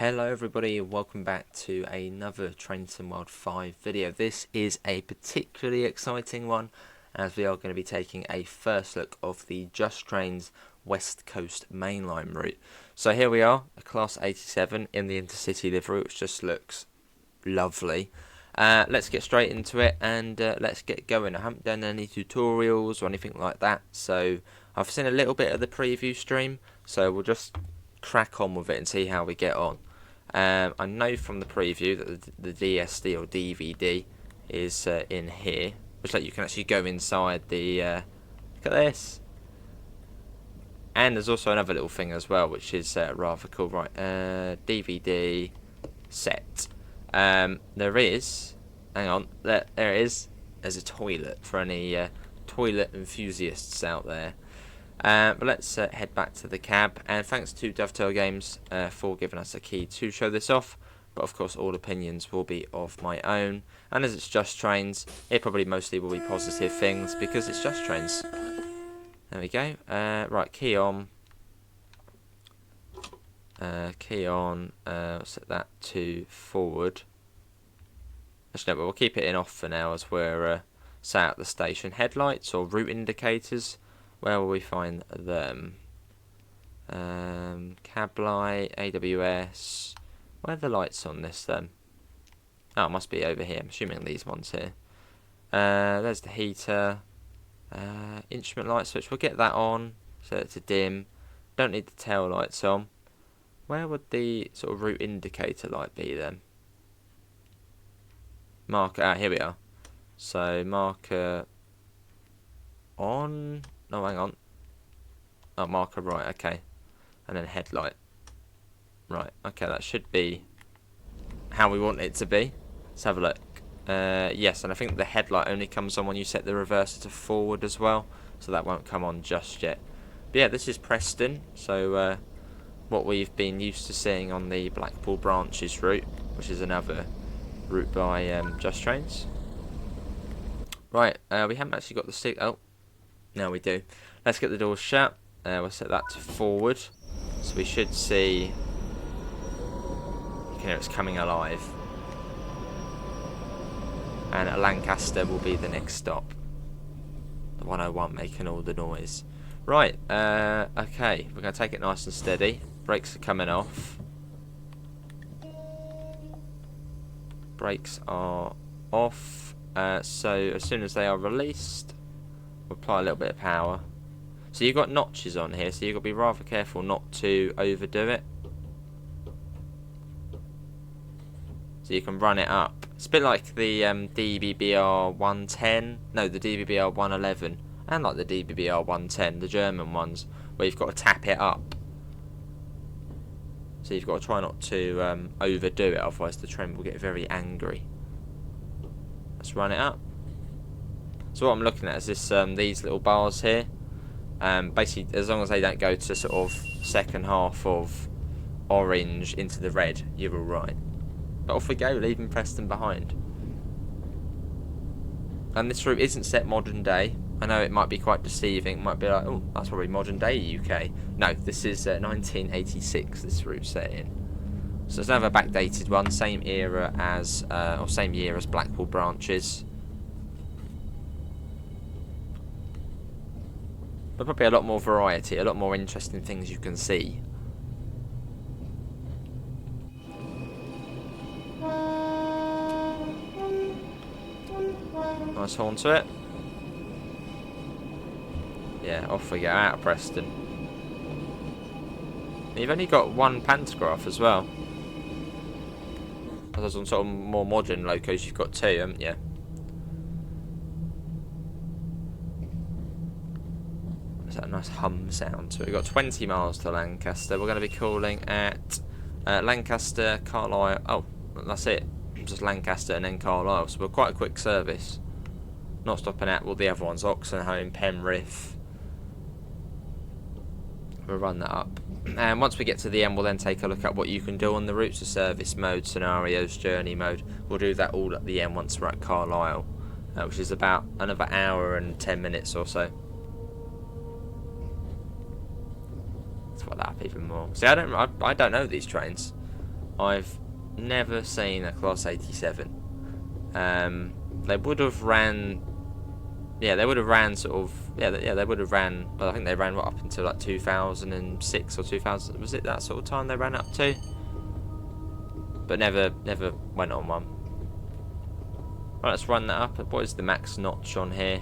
Hello everybody, welcome back to another Train Sim World 5 video. This is a particularly exciting one as we are going to be taking a first look of the Just Trains West Coast Mainline route. So here we are, a Class 87 in the Intercity livery, which just looks lovely. Let's get straight into it and let's get going. I haven't done any tutorials or anything like that, so I've seen a little bit of the preview stream, so we'll just crack on with it and see how we get on. I know from the preview that the DSD or DVD is in here, which like you can actually go inside the look at this, and there's also another little thing as well which is rather cool. Right, DVD set. There is, hang on, there it is. There's a toilet for any toilet enthusiasts out there. But let's head back to the cab, and thanks to Dovetail Games for giving us a key to show this off, but of course all opinions will be of my own, and as it's Just Trains, it probably mostly will be positive things because it's Just Trains. There we go. Right, key on. I'll set that to forward. Actually no, but we'll keep it in off for now as we're sat at the station. Headlights or route indicators. Where will we find them? Cab light, AWS. Where are the lights on this then? Oh, it must be over here. I'm assuming these ones here. There's the heater. Instrument light switch. We'll get that on. Set it to dim. Don't need the tail lights on. Where would the sort of route indicator light be then? Marker. Here we are. So marker on. Oh, hang on. Oh, marker right, okay. And then headlight. Right, okay, that should be how we want it to be. Let's have a look. Yes, and I think the headlight only comes on when you set the reverser to forward as well, so that won't come on just yet. But yeah, this is Preston, so what we've been used to seeing on the Blackpool branches route, which is another route by Just Trains. Right, we haven't actually got the stick. Oh. Now we do. Let's get the doors shut. We'll set that to forward. So we should see. You can hear it's coming alive. And Lancaster will be the next stop. The 101 making all the noise. Right, okay. We're going to take it nice and steady. Brakes are coming off. Brakes are off. So as soon as they are released, apply a little bit of power. So you've got notches on here, so you've got to be rather careful not to overdo it. So you can run it up. It's a bit like the DBBR 110, no, the DBBR 111, and like the DBBR 110, the German ones, where you've got to tap it up. So you've got to try not to overdo it, otherwise the train will get very angry. Let's run it up. So what I'm looking at is this, these little bars here. Basically, as long as they don't go to sort of second half of orange into the red, you're all right. But off we go, leaving Preston behind. And this route isn't set modern day. I know it might be quite deceiving. It might be like, oh, that's probably modern day UK. No, this is 1986. This route set in. So it's another backdated one, same era as, or same year as Blackpool branches. But probably a lot more variety, a lot more interesting things you can see. Nice horn to it. Yeah, off we go, out of Preston. You've only got one pantograph as well. As on sort of more modern locos, you've got two, haven't you? That nice hum sound. So we've got 20 miles to Lancaster. We're going to be calling at Lancaster, Carlisle. Oh, that's it. Just Lancaster and then Carlisle. So we're quite a quick service. Not stopping at all the other ones. Oxenholme, Penrith. We'll run that up. And once we get to the end, we'll then take a look at what you can do on the routes of service mode, scenarios, journey mode. We'll do that all at the end once we're at Carlisle, which is about another hour and 10 minutes or so. Let's put that up even more. See, I don't know these trains. I've never seen a Class 87. They would have ran, yeah, they would have ran sort of, they would have ran, but I think they ran right up until like 2006 or 2000, was it that sort of time they ran up to? But never went on one. Right, let's run that up. What is the max notch on here?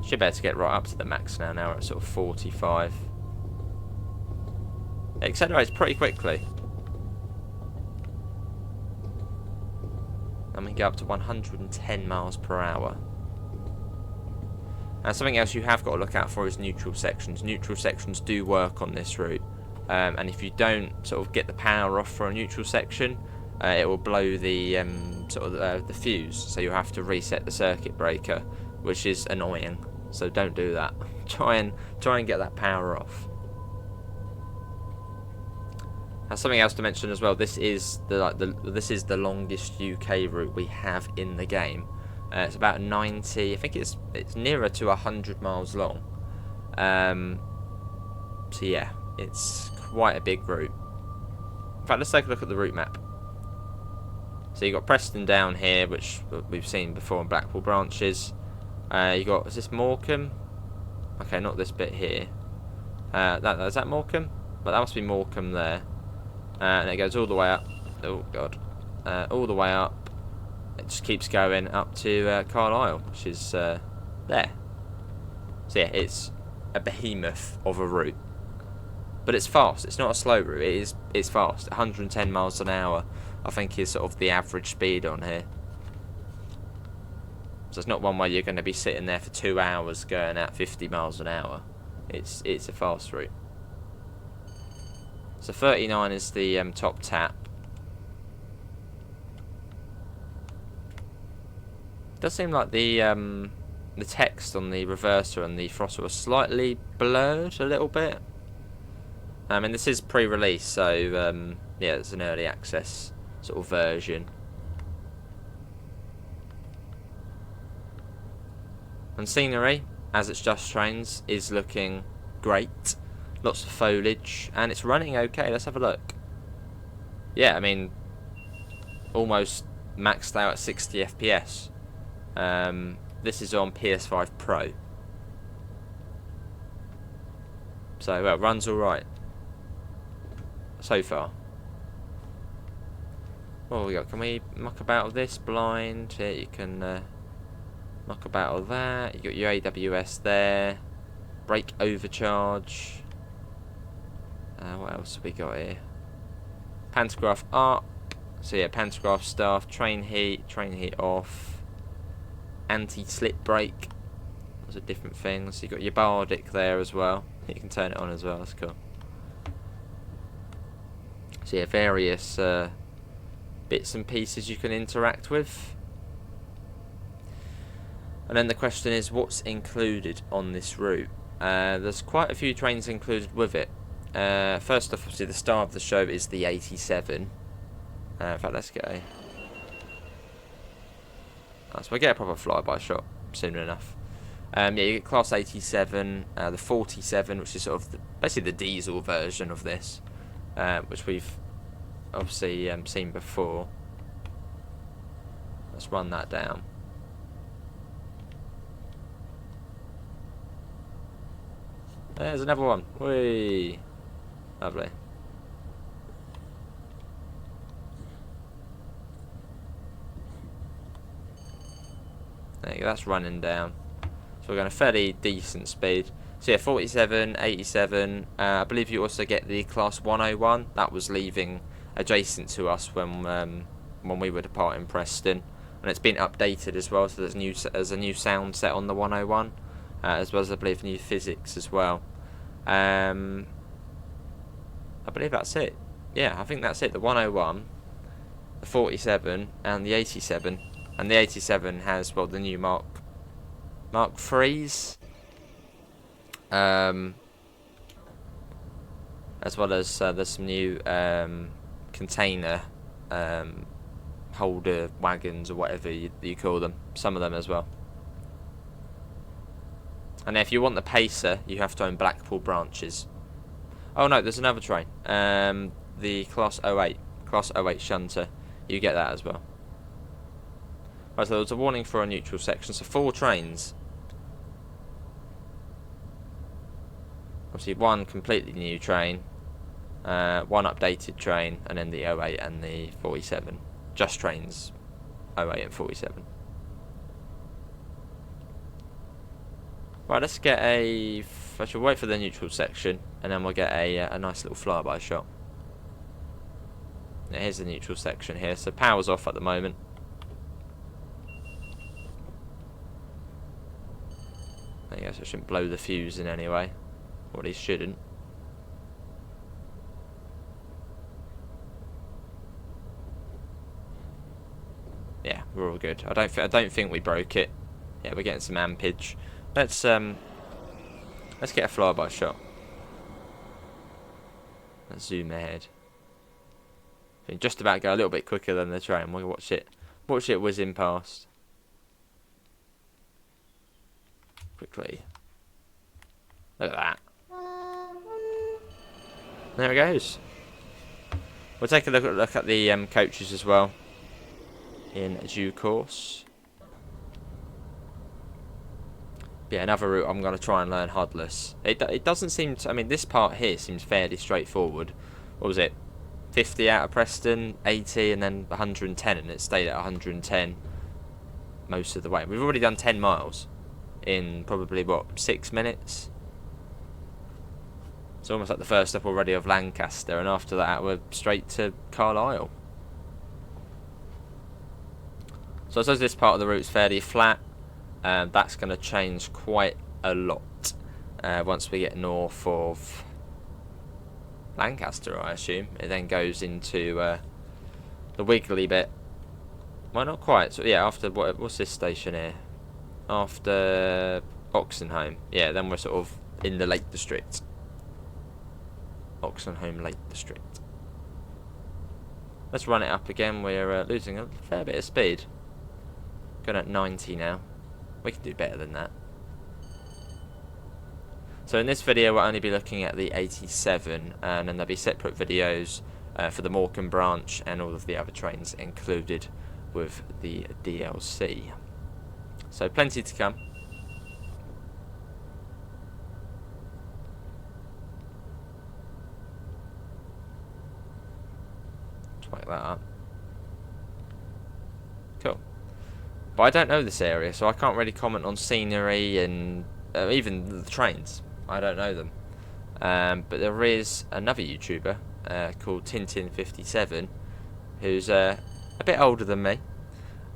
Should be able to get right up to the max now. Now we're at sort of 45. It accelerates pretty quickly. And we can go up to 110 miles per hour. And something else you have got to look out for is neutral sections. Neutral sections do work on this route. And if you don't sort of get the power off for a neutral section, it will blow the the fuse. So you'll have to reset the circuit breaker, which is annoying. So don't do that. Try and get that power off. And something else to mention as well. This is the longest UK route we have in the game. It's about 90. I think it's nearer to 100 miles long. So yeah, it's quite a big route. In fact, let's take a look at the route map. So you've got Preston down here, which we've seen before in Blackpool branches. You got, is this Morecambe? Okay, not this bit here. Is that Morecambe? But that must be Morecambe there. And it goes all the way up. Oh god, all the way up. It just keeps going up to Carlisle, which is there. So yeah, it's a behemoth of a route, but it's fast. It's not a slow route. It's fast. 110 miles an hour, I think, is sort of the average speed on here. So it's not one where you're going to be sitting there for 2 hours going at 50 miles an hour. It's a fast route. So 39 is the top tap. It does seem like the text on the reverser and the throttle are slightly blurred a little bit. I mean, this is pre-release, so yeah, it's an early access sort of version. And scenery, as it's Just Trains, is looking great. Lots of foliage, and it's running okay. Let's have a look. Yeah, I mean, almost maxed out at 60 FPS. This is on PS5 Pro. So, well, runs alright. So far. What have we got? Can we muck about with this? Blind. Yeah, you can muck about with that. You got your AWS there. Brake overcharge. What else have we got here? Pantograph up. So yeah, pantograph stuff. Train heat off. Anti-slip brake. Those are different things. You got your Bardic there as well. You can turn it on as well. That's cool. So yeah, various bits and pieces you can interact with. And then the question is, what's included on this route? There's quite a few trains included with it. First off, obviously, the star of the show is the 87. In fact, let's get a... so we'll get a proper flyby shot soon enough. Yeah, you get Class 87, the 47, which is sort of basically the diesel version of this, which we've obviously seen before. Let's run that down. There's another one. Whee! Lovely. There you go, that's running down. So we're going a fairly decent speed. So yeah, 47, 87. I believe you also get the Class 101. That was leaving adjacent to us when we were departing Preston. And it's been updated as well, so there's a new sound set on the 101. As well as, I believe, new physics as well. I believe that's it. Yeah, I think that's it. The 101, the 47, and the 87. And the 87 has, well, the new Mark 3s. As well as there's some new container holder wagons or whatever you call them. Some of them as well. And if you want the Pacer, you have to own Blackpool branches. Oh no, there's another train. the Class 08 shunter, you get that as well. Right, so there was a warning for a neutral section, so 4 trains. Obviously one completely new train, one updated train, and then the 08 and the 47. Just trains 08 and 47. Right, let's get I shall wait for the neutral section, and then we'll get a nice little flyby shot. Now, here's the neutral section here, so power's off at the moment. I guess I shouldn't blow the fuse in anyway, or at least shouldn't. Yeah, we're all good. I don't think we broke it. Yeah, we're getting some ampage. Let's get a flyby shot. Let's zoom ahead. I think just about go a little bit quicker than the train. We'll watch it whizzing past. Quickly. Look at that. There it goes. We'll take a look at the coaches as well in due course. Yeah, another route I'm going to try and learn HUDless. It doesn't seem to, I mean, this part here seems fairly straightforward. What was it? 50 out of Preston, 80, and then 110, and it stayed at 110 most of the way. We've already done 10 miles in probably, what, 6 minutes? It's almost like the first stop already of Lancaster, and after that we're straight to Carlisle. So I suppose this part of the route's fairly flat. That's going to change quite a lot once we get north of Lancaster, I assume. It then goes into the wiggly bit. Well, not quite. So yeah, after what's this station here? After Oxenholme. Yeah, then we're sort of in the Lake District. Oxenholme Lake District. Let's run it up again. We're losing a fair bit of speed. Going at 90 now. We can do better than that. So in this video we'll only be looking at the 87, and then there'll be separate videos for the Morecambe branch and all of the other trains included with the DLC. So plenty to come. Let's wake that up. Cool. But I don't know this area, so I can't really comment on scenery and even the trains. I don't know them. But there is another YouTuber called Tintin57 who's a bit older than me,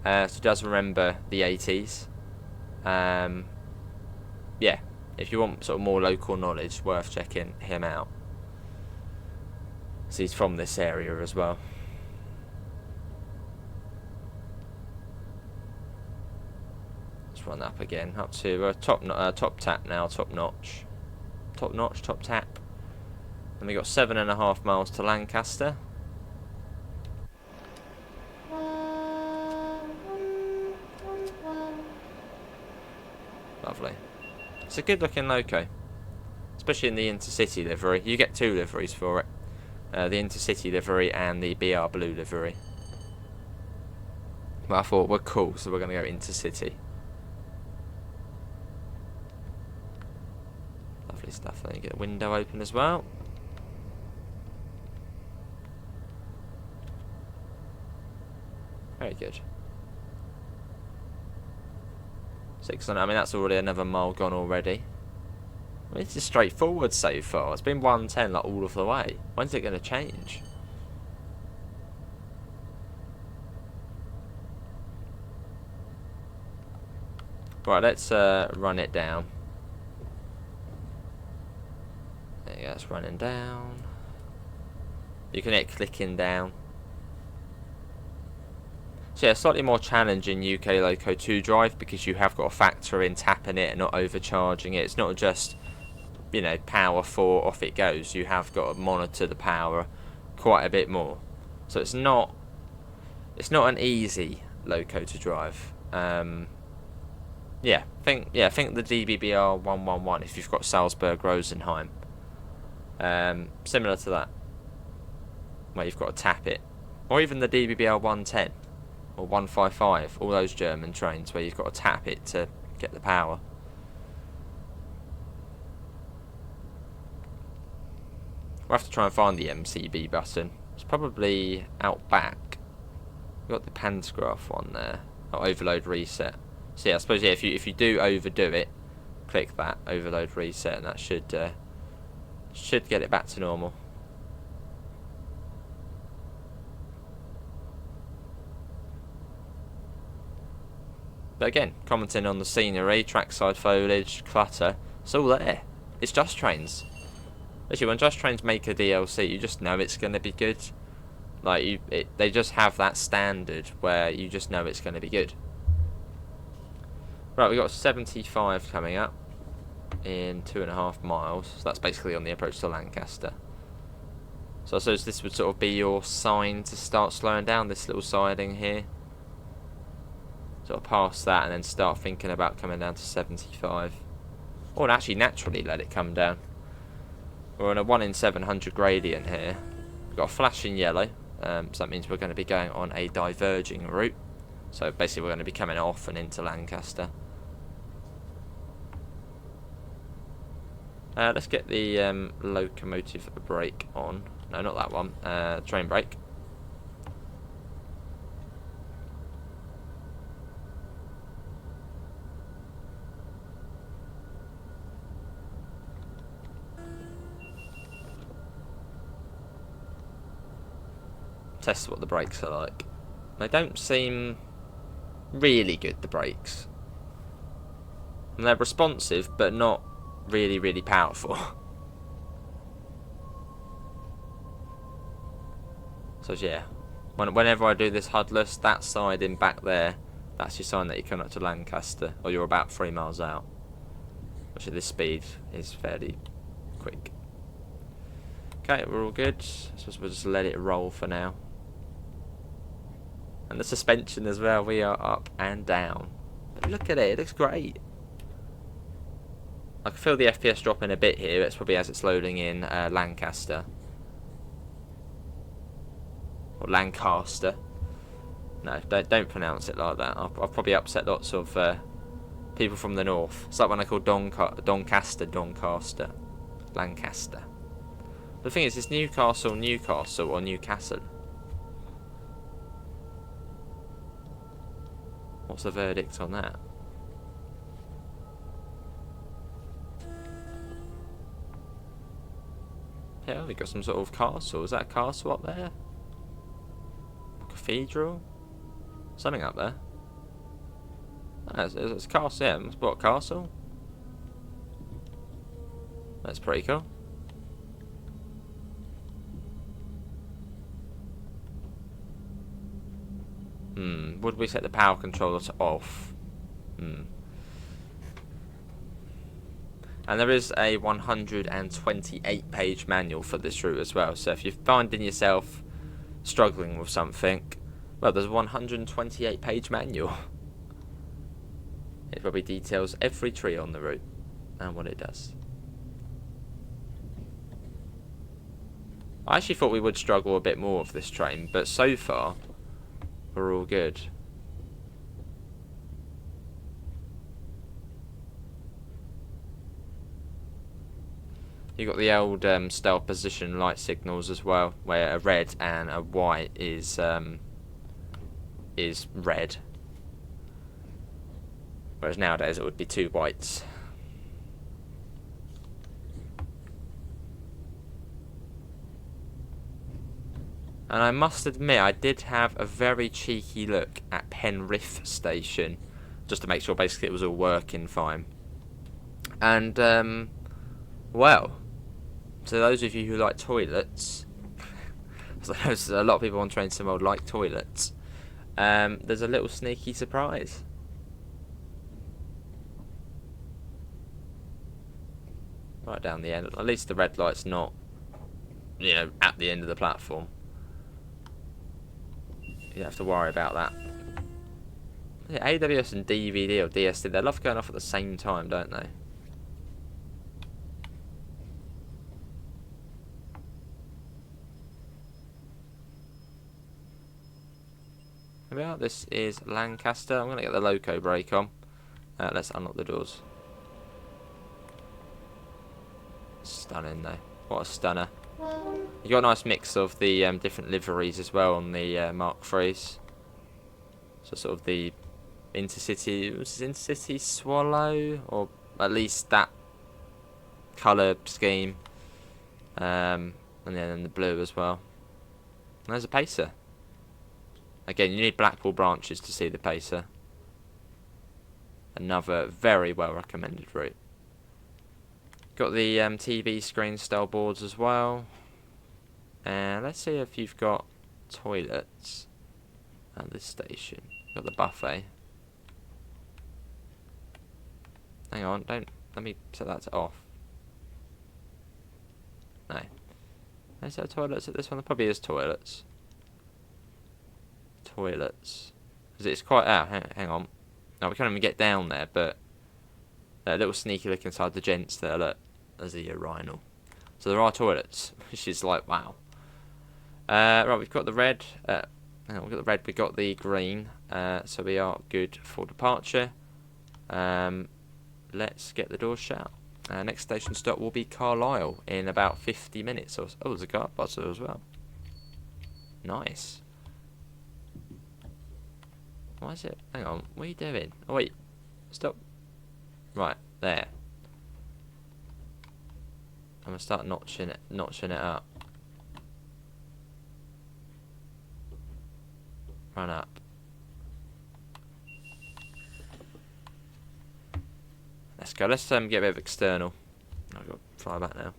so does remember the 80s. Yeah, if you want sort of more local knowledge, worth checking him out. So he's from this area as well. Run up again, up to top tap now, top notch, top tap. And we got 7.5 miles to Lancaster. Lovely. It's a good looking loco, especially in the intercity livery. You get 2 liveries for it, the intercity livery and the BR blue livery. But I thought we're cool, so we're going to go intercity. Stuff. Then you get a window open as well. Very good. 600. I mean, that's already another mile gone already. I mean, it's just straightforward so far. It's been 110 like all of the way. When's it going to change? Right, let's run it down. There you go, it's running down. You can hit clicking down. So yeah, slightly more challenging UK Loco 2 drive because you have got to factor in tapping it and not overcharging it. It's not just, you know, power 4 off it goes. You have got to monitor the power quite a bit more. So it's not an easy Loco to drive. Yeah, think the DBBR 111 if you've got Salzburg Rosenheim. Similar to that. where you've got to tap it. Or even the DBBL 110 or 155, all those German trains where you've got to tap it to get the power. We'll have to try and find the MCB button. It's probably out back. We've got the pantograph one there. Oh, overload reset. So yeah, I suppose yeah, if you do overdo it, click that overload reset, and that should get it back to normal. But again, commenting on the scenery, trackside foliage, clutter, it's all there. It's Just Trains. Actually, when Just Trains make a DLC, you just know it's going to be good. Like, they just have that standard where you just know it's going to be good. Right, we've got 75 coming up in 2.5 miles. So that's basically on the approach to Lancaster. So I suppose this would sort of be your sign to start slowing down, this little siding here. Sort of pass that and then start thinking about coming down to 75. Or actually naturally let it come down. We're on a 1 in 700 gradient here. We've got a flashing yellow, so that means we're going to be going on a diverging route. So basically we're going to be coming off and into Lancaster. Let's get the locomotive brake on. No, not that one. Train brake. Test what the brakes are like. They don't seem really good, the brakes. And they're responsive, but not really, really powerful. So yeah, whenever I do this HUDless, that side in back there, that's your sign that you're coming up to Lancaster, or you're about 3 miles out. Which at this speed is fairly quick. Okay, we're all good. I suppose we'll just let it roll for now. And the suspension as well, we are up and down. But look at it, it looks great. I can feel the FPS dropping a bit here. It's probably as it's loading in Lancaster. Or Lancaster. No, don't pronounce it like that. I've probably upset lots of people from the north. It's like when I call Doncaster. Lancaster. The thing is, it's Newcastle or Newcastle. What's the verdict on that? Yeah, we've got some sort of castle. Is that a castle up there? Cathedral? Something up there. Oh, it's a castle, yeah. What, castle? That's pretty cool. Would we set the power controller to off? And there is a 128 page manual for this route as well. So if you're finding yourself struggling with something, well, there's a 128 page manual. It probably details every tree on the route and what it does. I actually thought we would struggle a bit more with this train, but so far we're all good. You've got the old style position light signals as well, where a red and a white is red, whereas nowadays it would be 2 whites. And I must admit, I did have a very cheeky look at Penrith station, just to make sure basically it was all working fine. And, well, to those of you who like toilets, so there's a lot of people on Train Sim World like toilets, there's a little sneaky surprise. Right down the end. At least the red light's not, you know, at the end of the platform. You don't have to worry about that. Yeah, AWS and DVD or DSD, they love going off at the same time, don't they? Here we are. This is Lancaster. I'm going to get the loco brake on. Let's unlock the doors. Stunning though. What a stunner. You got a nice mix of the different liveries as well on the Mark III's. So sort of the intercity swallow, or at least that colour scheme. And then the blue as well. And there's a pacer. Again, you need Blackpool branches to see the pacer. Another very well recommended route. Got the TV screen style boards as well. And let's see if you've got toilets at this station. Got the buffet. Hang on, let me set that to off. No. Is there toilets at this one? There probably is toilets. Toilets. Because it's quite... hang on. No, we can't even get down there, but... a little sneaky look inside the gents there, look. There's a urinal. So there are toilets, which is like, wow. Right, we've got the red. Hang on, we've got the red, we've got the green. So we are good for departure. Let's get the doors shut. Next station stop will be Carlisle in about 50 minutes. Or so. Oh, there's a guard buzzer as well. Nice. Why is it? Hang on, what are you doing? Oh wait, stop. Right, there. I'm gonna start notching it up. Run up. Let's go. Let's get a bit of external. I've got to fly back now.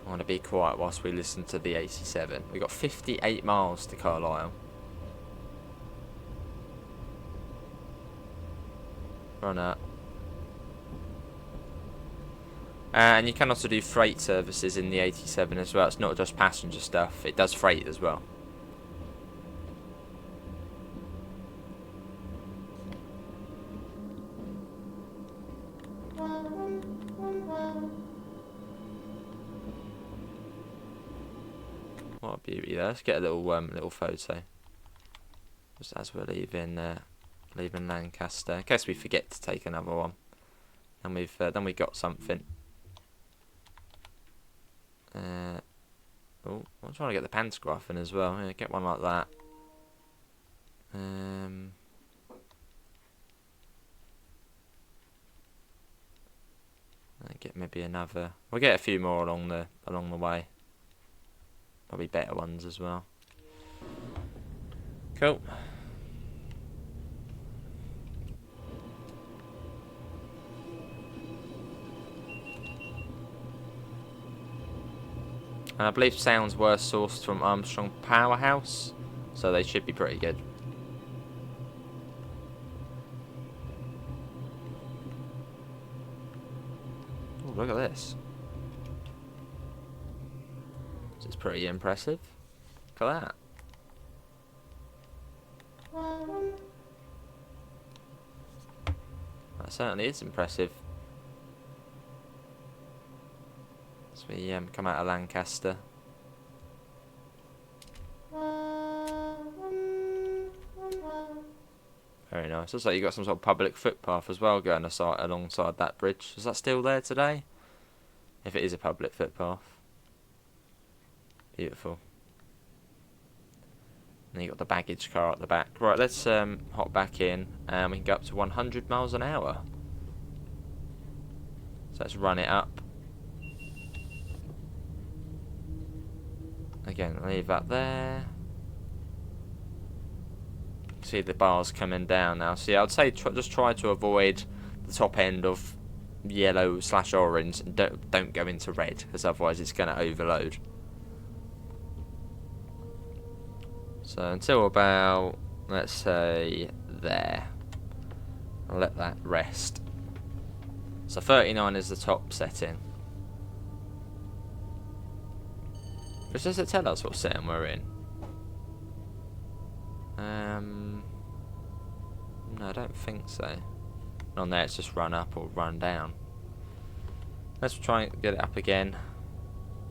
I want to be quiet whilst we listen to the 87. We've got 58 miles to Carlisle. Run up. And you can also do freight services in the 87 as well. It's not just passenger stuff. It does freight as well. What a beauty there. Let's get a little photo. Just as we're leaving Lancaster. In case we forget to take another one. And we've got something. Oh, I'm trying to get the pantograph in as well. Yeah, get one like that. Get maybe another. We'll get a few more along the way. Probably better ones as well. Cool. And I believe sounds were sourced from Armstrong Powerhouse, so they should be pretty good. Oh, look at this. This is pretty impressive. Look at that. That certainly is impressive. As we come out of Lancaster. Very nice. Looks like you got some sort of public footpath as well going alongside that bridge. Is that still there today? If it is a public footpath. Beautiful. And you got the baggage car at the back. Right, let's hop back in and we can go up to 100 miles an hour. So let's run it up. Again, leave that there. See the bars coming down now. So yeah, I'd say just try to avoid the top end of yellow/orange and don't go into red, because otherwise it's going to overload. So until about, let's say, there. I'll let that rest. So 39 is the top setting. Which does it tell us what setting we're in? No, I don't think so. On there it's just run up or run down. Let's try and get it up again,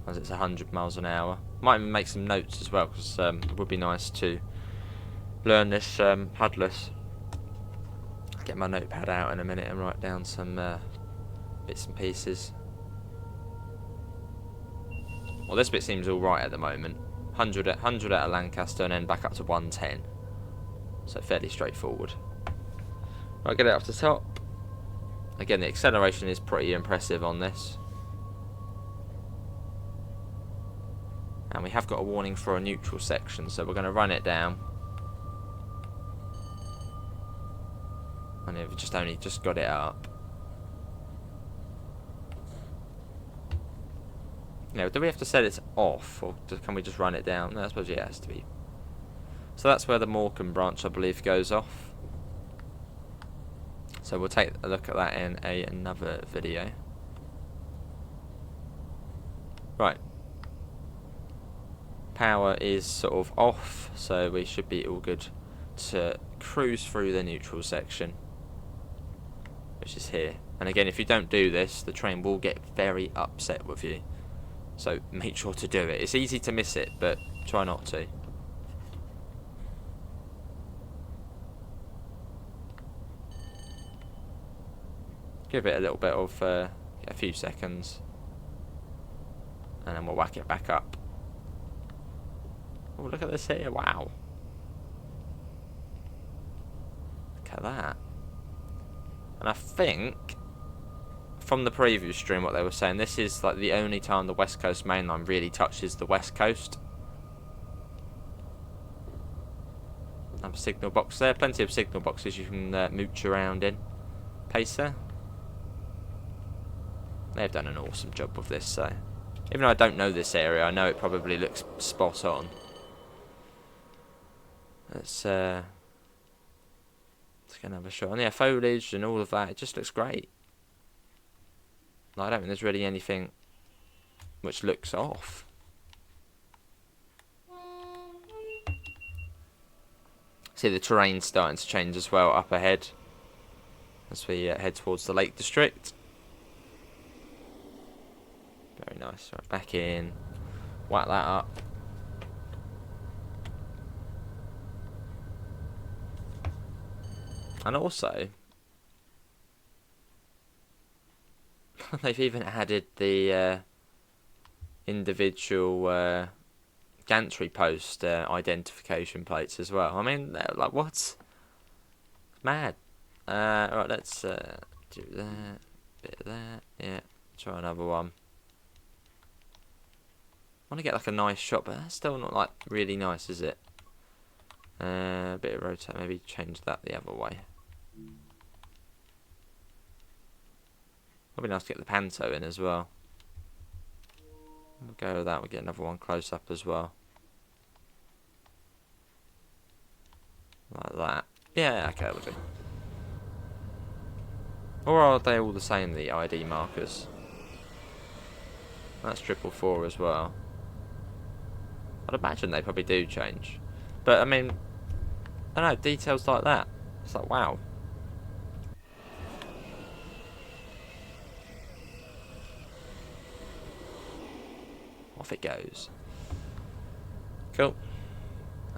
as it's 100 miles an hour. Might even make some notes as well, because it would be nice to learn this padless. I'll get my notepad out in a minute and write down some bits and pieces. Well, this bit seems alright at the moment. 100 out of Lancaster and then back up to 110. So fairly straightforward. Right, get it up to the top. Again, the acceleration is pretty impressive on this. And we have got a warning for a neutral section, so we're going to run it down. And we've just got it up. Now, do we have to set it off, or can we just run it down? No, I suppose it has to be. So that's where the Morecambe branch, I believe, goes off. So we'll take a look at that in another video. Right. Power is sort of off, so we should be all good to cruise through the neutral section, which is here. And again, if you don't do this, the train will get very upset with you. So make sure to do it. It's easy to miss it, but try not to. Give it a little bit of a few seconds, and then we'll whack it back up. Oh, look at this here! Wow, look at that. And I think from the preview stream, what they were saying, this is like the only time the West Coast Main Line really touches the West Coast. Another signal box there. Plenty of signal boxes you can mooch around in. Pacer. They've done an awesome job with this, so even though I don't know this area, I know it probably looks spot on. Let's get another shot. And yeah, foliage and all of that, it just looks great. I don't think there's really anything which looks off. See the terrain starting to change as well up ahead as we head towards the Lake District. Very nice. Right, back in. Whack that up. And also, they've even added the individual gantry post identification plates as well. I mean, like, what? Mad. Right, let's do that. Bit of that. Yeah. Try another one. I want to get like a nice shot, but that's still not like really nice, is it? A bit of rotate, maybe change that the other way. It'll be nice to get the panto in as well. We'll go with that, we'll get another one close up as well. Like that. Yeah, okay, we'll do. Or are they all the same, the ID markers? That's 444 as well. I'd imagine they probably do change. But, I mean, I don't know, details like that. It's like, wow. Off it goes. Cool.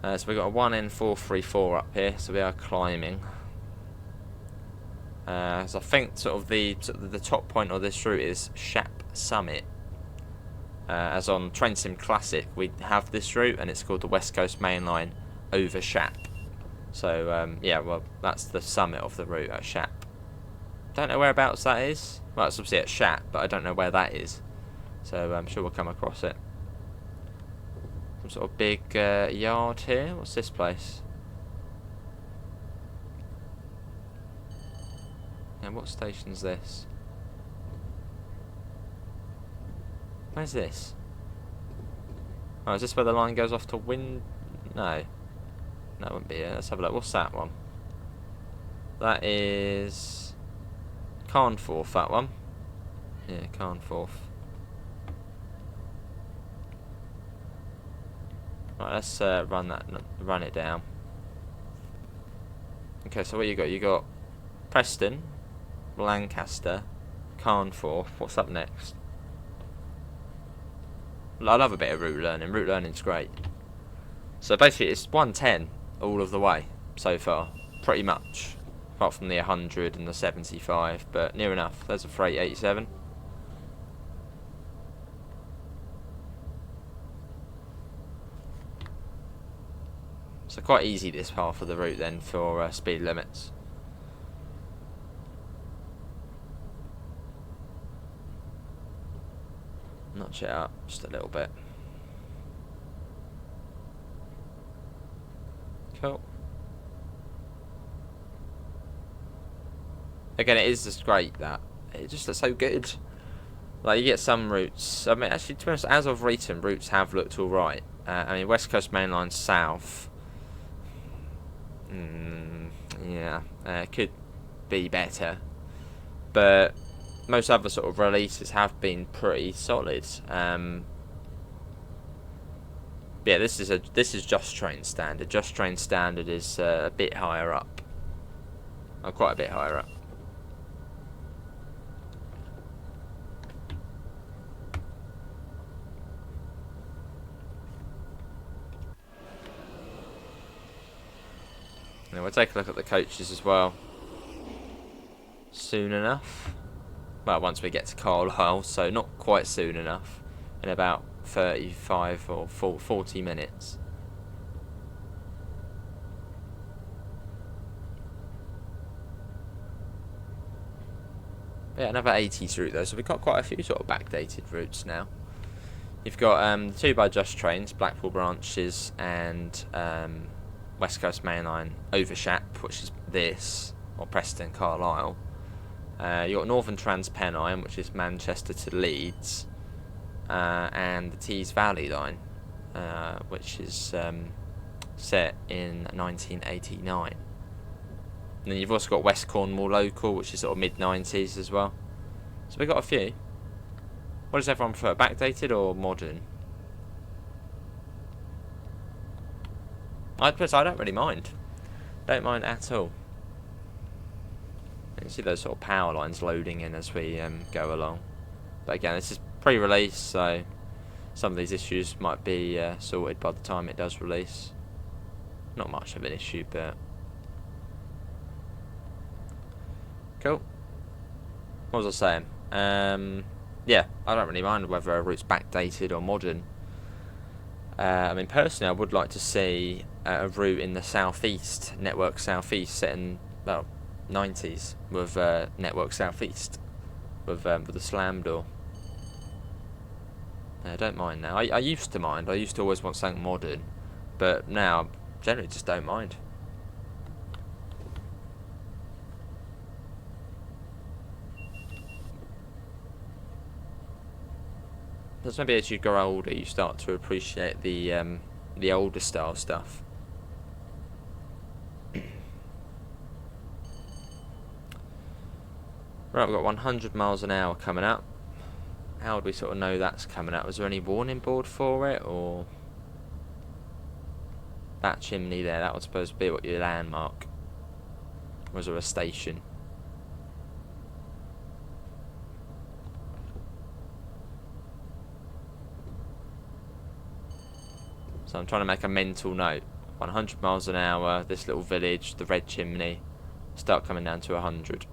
So we've got a 1N434 up here, so we are climbing. So I think sort of the top point of this route is Shap Summit. As on Train Sim Classic, we have this route, and it's called the West Coast Main Line over Shap. So yeah, well, that's the summit of the route at Shap. Don't know whereabouts that is. Well, it's obviously at Shap, but I don't know where that is. So I'm sure we'll come across it. Some sort of big yard here. What's this place? And what station's this? Where's this? Oh, is this where the line goes off to Wind? No. That wouldn't be it. Let's have a look. What's that one? That is Carnforth, that one. Yeah, Carnforth. Right, let's run it down. Okay, so what you got? You got Preston, Lancaster, Carlisle. What's up next? I love a bit of route learning. Route learning's great. So basically, it's 110 all of the way so far, pretty much, apart from the 100 and the 75, but near enough. There's a freight 87. So quite easy this half of the route then for speed limits. Notch it up just a little bit. Cool. Again, it is just great that it just looks so good. Like, you get some routes. I mean, actually, to be honest, as of recent, routes have looked all right. I mean, West Coast Mainline South. Yeah, could be better, but most other sort of releases have been pretty solid. Yeah, this is Just Train standard. Just Train standard is a bit higher up. Quite a bit higher up. Now we'll take a look at the coaches as well. Soon enough. Well, once we get to Carlisle, so not quite soon enough. In about 35 or 40 minutes. Yeah, another 80s route though, so we've got quite a few sort of backdated routes now. You've got the 2 by Just Trains, Blackpool branches, and West Coast Mainline over Shap, which is this, or Preston, Carlisle. You've got Northern Trans-Pennine, which is Manchester to Leeds, and the Tees Valley line, which is set in 1989. And then you've also got West Cornwall Local, which is sort of mid-90s as well. So we've got a few. What does everyone prefer, backdated or modern? I don't really mind. Don't mind at all. You can see those sort of power lines loading in as we go along. But again, this is pre-release, so some of these issues might be sorted by the time it does release. Not much of an issue, but cool. What was I saying? Yeah, I don't really mind whether a route's backdated or modern. I mean, personally, I would like to see a route in the southeast, Network Southeast, set in, well, 90s with Network Southeast with the slam door. I don't mind now. I used to mind. I used to always want something modern, but now I generally just don't mind. Because maybe as you grow older, you start to appreciate the older style stuff. Right, we've got 100 miles an hour coming up. How would we sort of know that's coming up? Was there any warning board for it, or that chimney there? That was supposed to be what your landmark. Was there a station? So I'm trying to make a mental note. 100 miles an hour, this little village, the red chimney, start coming down to 100.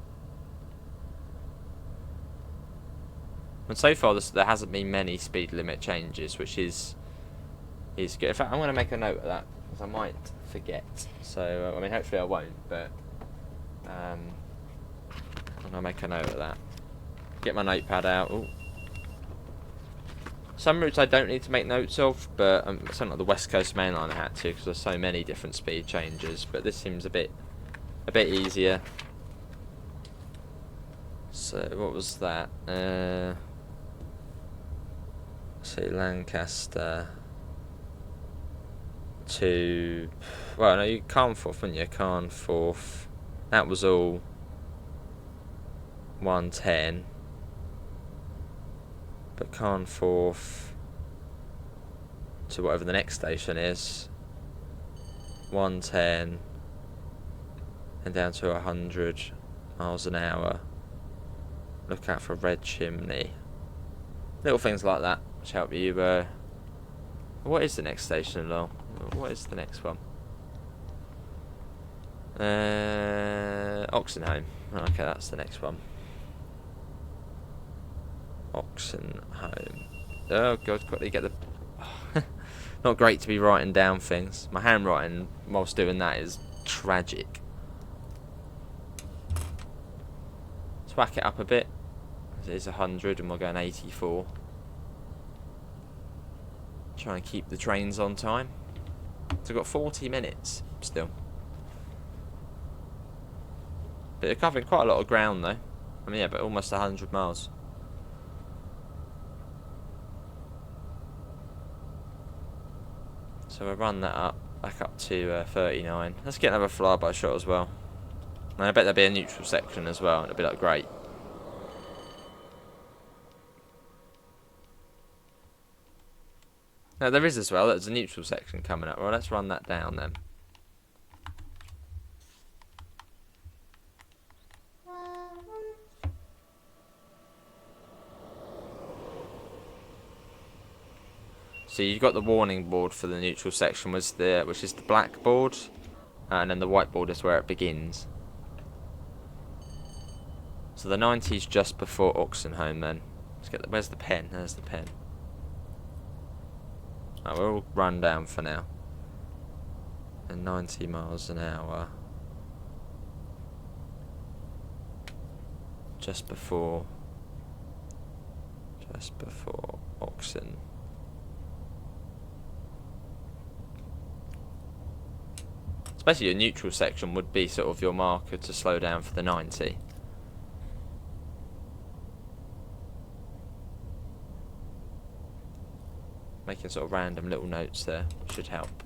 And so far there hasn't been many speed limit changes, which is good. In fact, I'm going to make a note of that, because I might forget. So, I mean, hopefully I won't, but I'm going to make a note of that. Get my notepad out. Ooh. Some routes I don't need to make notes of, but something like the West Coast Mainline I had to, because there's so many different speed changes. But this seems a bit easier. So what was that? Say Lancaster to, well, no, you Carnforth, weren't you? Carnforth. That was all 110. But Carnforth to whatever the next station is, 110, and down to 100 miles an hour. Look out for a red chimney. Little things like that which help you. What is the next station along? What is the next one? Oxenholme. Okay, that's the next one. Oxenholme. Oh god, quickly get the... Not great to be writing down things. My handwriting whilst doing that is tragic. Let's whack it up a bit. It is 100 and we're going 84. Trying to keep the trains on time. So we've got 40 minutes still. But they're covering quite a lot of ground though. I mean, yeah, but almost 100 miles. So we'll run that up, back up to 39. Let's get another flyby shot as well. And I bet there'll be a neutral section as well. It'll be like great. No, there is as well. There's a neutral section coming up. Well, let's run that down then. So you've got the warning board for the neutral section, which is the black board, and then the white board is where it begins. So the 90's just before Oxenholme then. Let's get where's the pen? There's the pen. Right, we're all run down for now. And 90 miles an hour. Just before Oxen. Especially your neutral section would be sort of your marker to slow down for the 90. Making sort of random little notes there should help.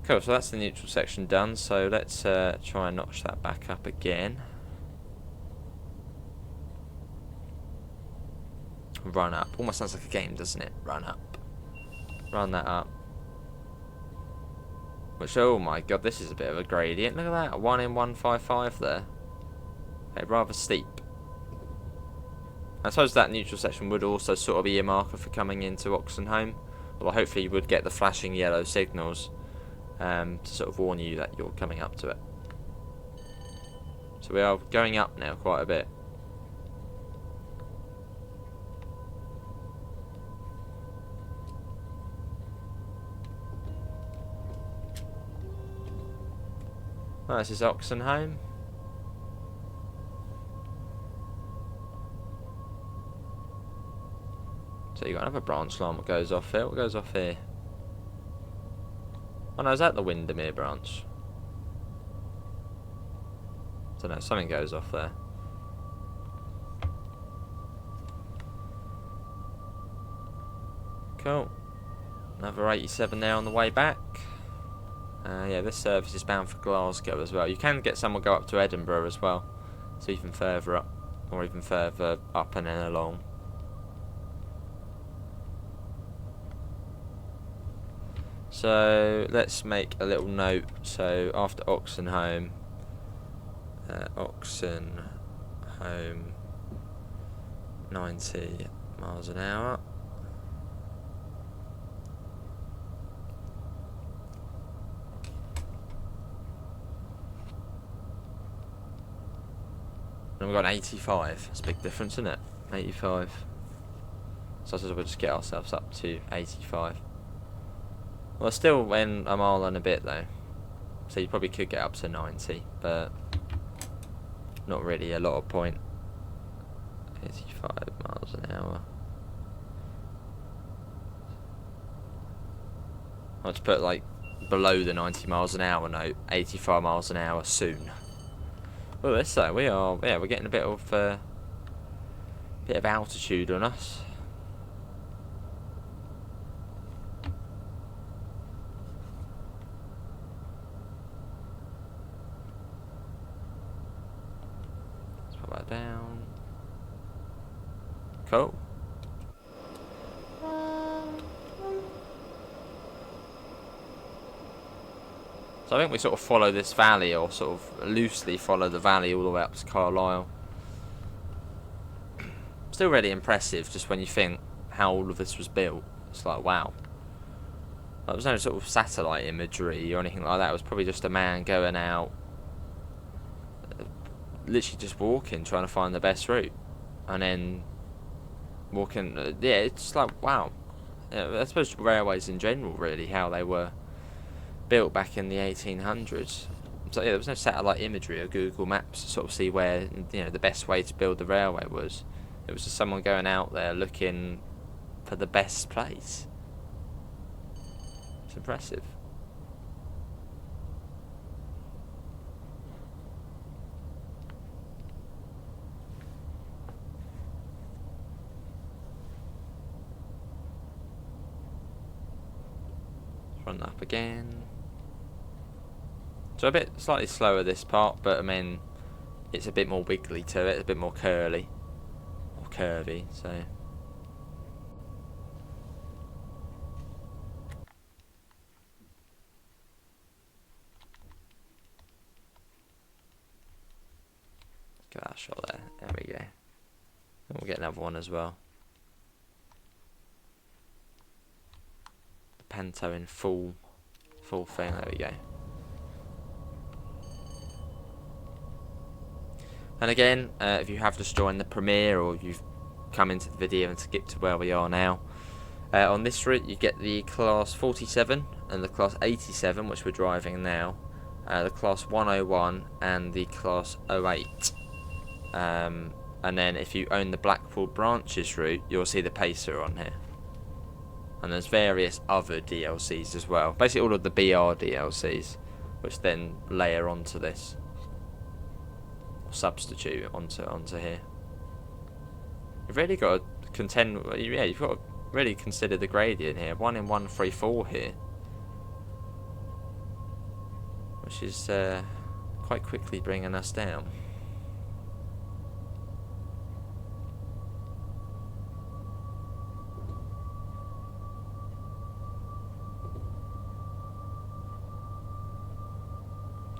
Cool, so that's the neutral section done. So let's try and notch that back up again. Run up. Almost sounds like a game, doesn't it? Run up. Run that up. Which, oh my god, this is a bit of a gradient. Look at that, 1 in 155 there. Okay, rather steep. I suppose that neutral section would also sort of be a marker for coming into Oxenholme. Although hopefully you would get the flashing yellow signals to sort of warn you that you're coming up to it. So we are going up now quite a bit. Oh, this is Oxenholme. So you got another branch line that goes off here. What goes off here? Oh no, is that the Windermere branch? I don't know, something goes off there. Cool. Another 87 there on the way back. Yeah, this service is bound for Glasgow as well. You can get someone go up to Edinburgh as well. So even further up. Or even further up and then along. So let's make a little note. So after Oxenholme, Oxenholme, 90 miles an hour. And we've got an 85. That's a big difference, isn't it? 85. So I suppose we'll just get ourselves up to 85. Well, still when a mile and a bit though. So you probably could get up to 90, but not really a lot of point. 85 miles an hour. I'll just put like below the 90 miles an hour note, 85 miles an hour soon. Well, this though, we're getting a bit of altitude on us. Let's put that down. Cool. So I think we sort of follow this valley, or sort of loosely follow the valley all the way up to Carlisle. Still really impressive, just when you think how all of this was built. It's like, wow. There was no sort of satellite imagery or anything like that. It was probably just a man going out, literally just walking, trying to find the best route, and then walking. Yeah, it's just like, wow. I suppose railways in general, really, how they were built back in the 1800s. So yeah, there was no satellite imagery or Google Maps to sort of see where, you know, the best way to build the railway was. It was just someone going out there looking for the best place. It's impressive. Run up again. So a bit slightly slower this part, but I mean, it's a bit more wiggly to it, a bit more curly, or curvy. So get that shot there. There we go. And we'll get another one as well. The Panto in full thing. There we go. And again, if you have just joined the premiere, or you've come into the video and skipped to where we are now, on this route you get the class 47 and the class 87, which we're driving now, the class 101 and the class 08. And then if you own the Blackpool branches route, you'll see the Pacer on here. And there's various other DLCs as well. Basically all of the BR DLCs, which then layer onto this. Substitute onto here. You've really got to contend. Yeah, you've got to really consider the gradient here. 1 in 134 here, which is quite quickly bringing us down.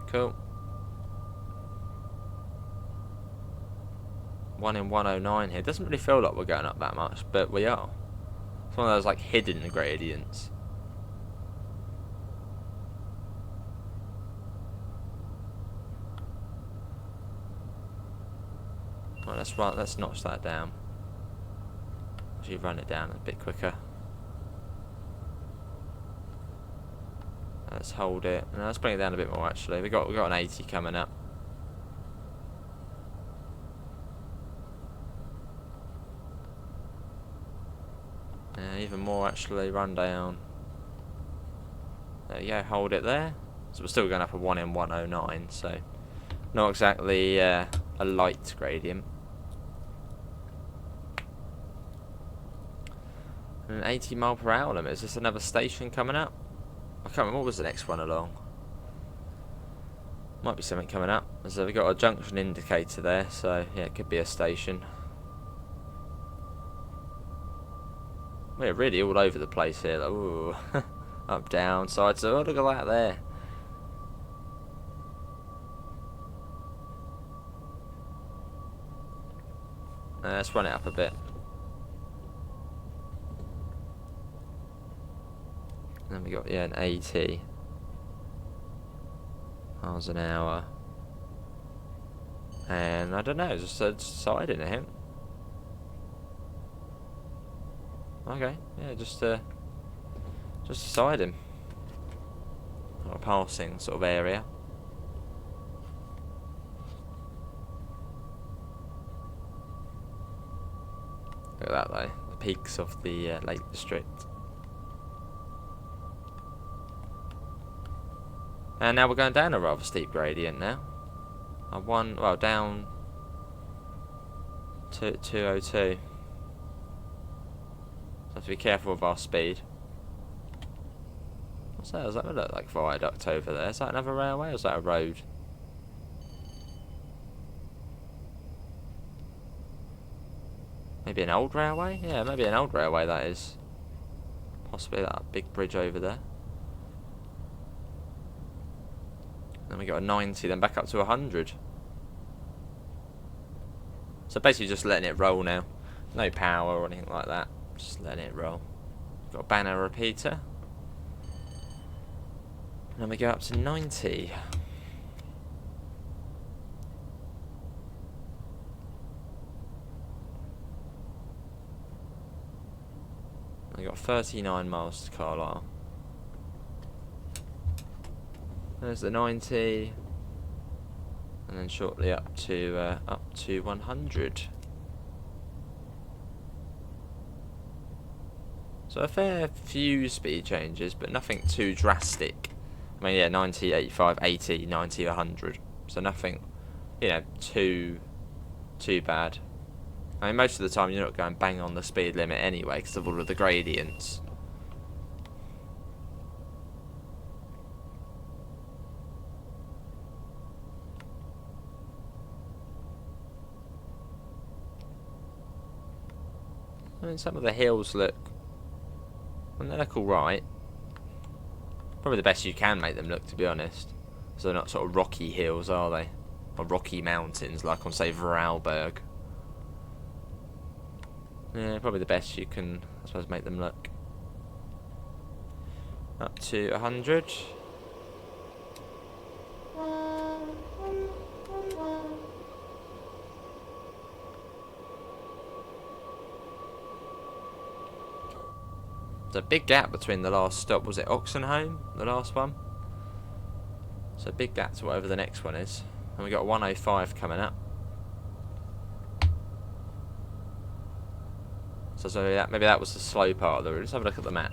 Cool. 1 in 109 here. Doesn't really feel like we're going up that much, but we are. It's one of those like hidden gradients. Right, let's notch that down. Actually run it down a bit quicker. Let's hold it. No, let's bring it down a bit more actually. We got an 80 coming up. Even more actually, run down. There you go, hold it there. So we're still going up a 1 in 109, so not exactly a light gradient. And an 80 mile per hour limit. Is this another station coming up? I can't remember, what was the next one along? Might be something coming up. So we've got a junction indicator there, so yeah, it could be a station. We're really all over the place here. Like, ooh. Up, down, side, so oh, look at that there. Let's run it up a bit. And then we got, yeah, an 80 miles an hour. And I don't know, just a side in him. Okay, yeah, just beside him. Or a passing sort of area. Look at that though, the peaks of the Lake District. And now we're going down a rather steep gradient now. Down to 202. So have to be careful of our speed. What's that? Does that look like viaduct over there? Is that another railway or is that a road? Maybe an old railway? Yeah, maybe an old railway that is. Possibly that big bridge over there. Then we got a 90, then back up to 100. So basically just letting it roll now. No power or anything like that. Just letting it roll. Got a banner repeater. And then we go up to 90. We got 39 miles to Carlisle. There's the 90. And then shortly up to 100. So a fair few speed changes, but nothing too drastic. I mean, yeah, 90, 85, 80, 90, 100. So nothing, you know, too bad. I mean, most of the time you're not going bang on the speed limit anyway because of all of the gradients. I mean, some of the hills look, well, they look alright. Probably the best you can make them look, to be honest. So they're not sort of rocky hills, are they? Or rocky mountains, like on, say, Vorarlberg. Yeah, probably the best you can, I suppose, make them look. Up to 100. There's a big gap between the last stop. Was it Oxenholme, the last one? So a big gap to whatever the next one is. And we got a 105 coming up. So maybe that was the slow part of the route. Let's have a look at the map.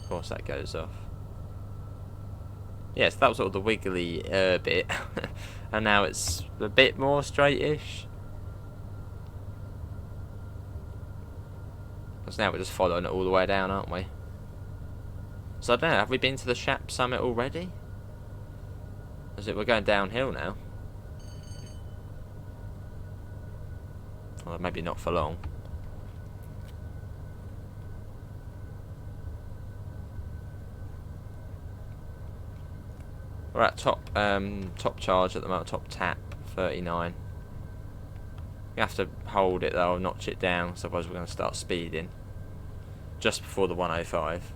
Of course that goes off. Yes, that was sort of the wiggly bit. And now it's a bit more straight-ish. Because now we're just following it all the way down, aren't we? So I don't know, have we been to the Shap summit already? Is it we're going downhill now? Well, maybe not for long. We're at top charge at the moment, top tap, 39. You have to hold it though, notch it down, so otherwise we're going to start speeding. Just before the 105.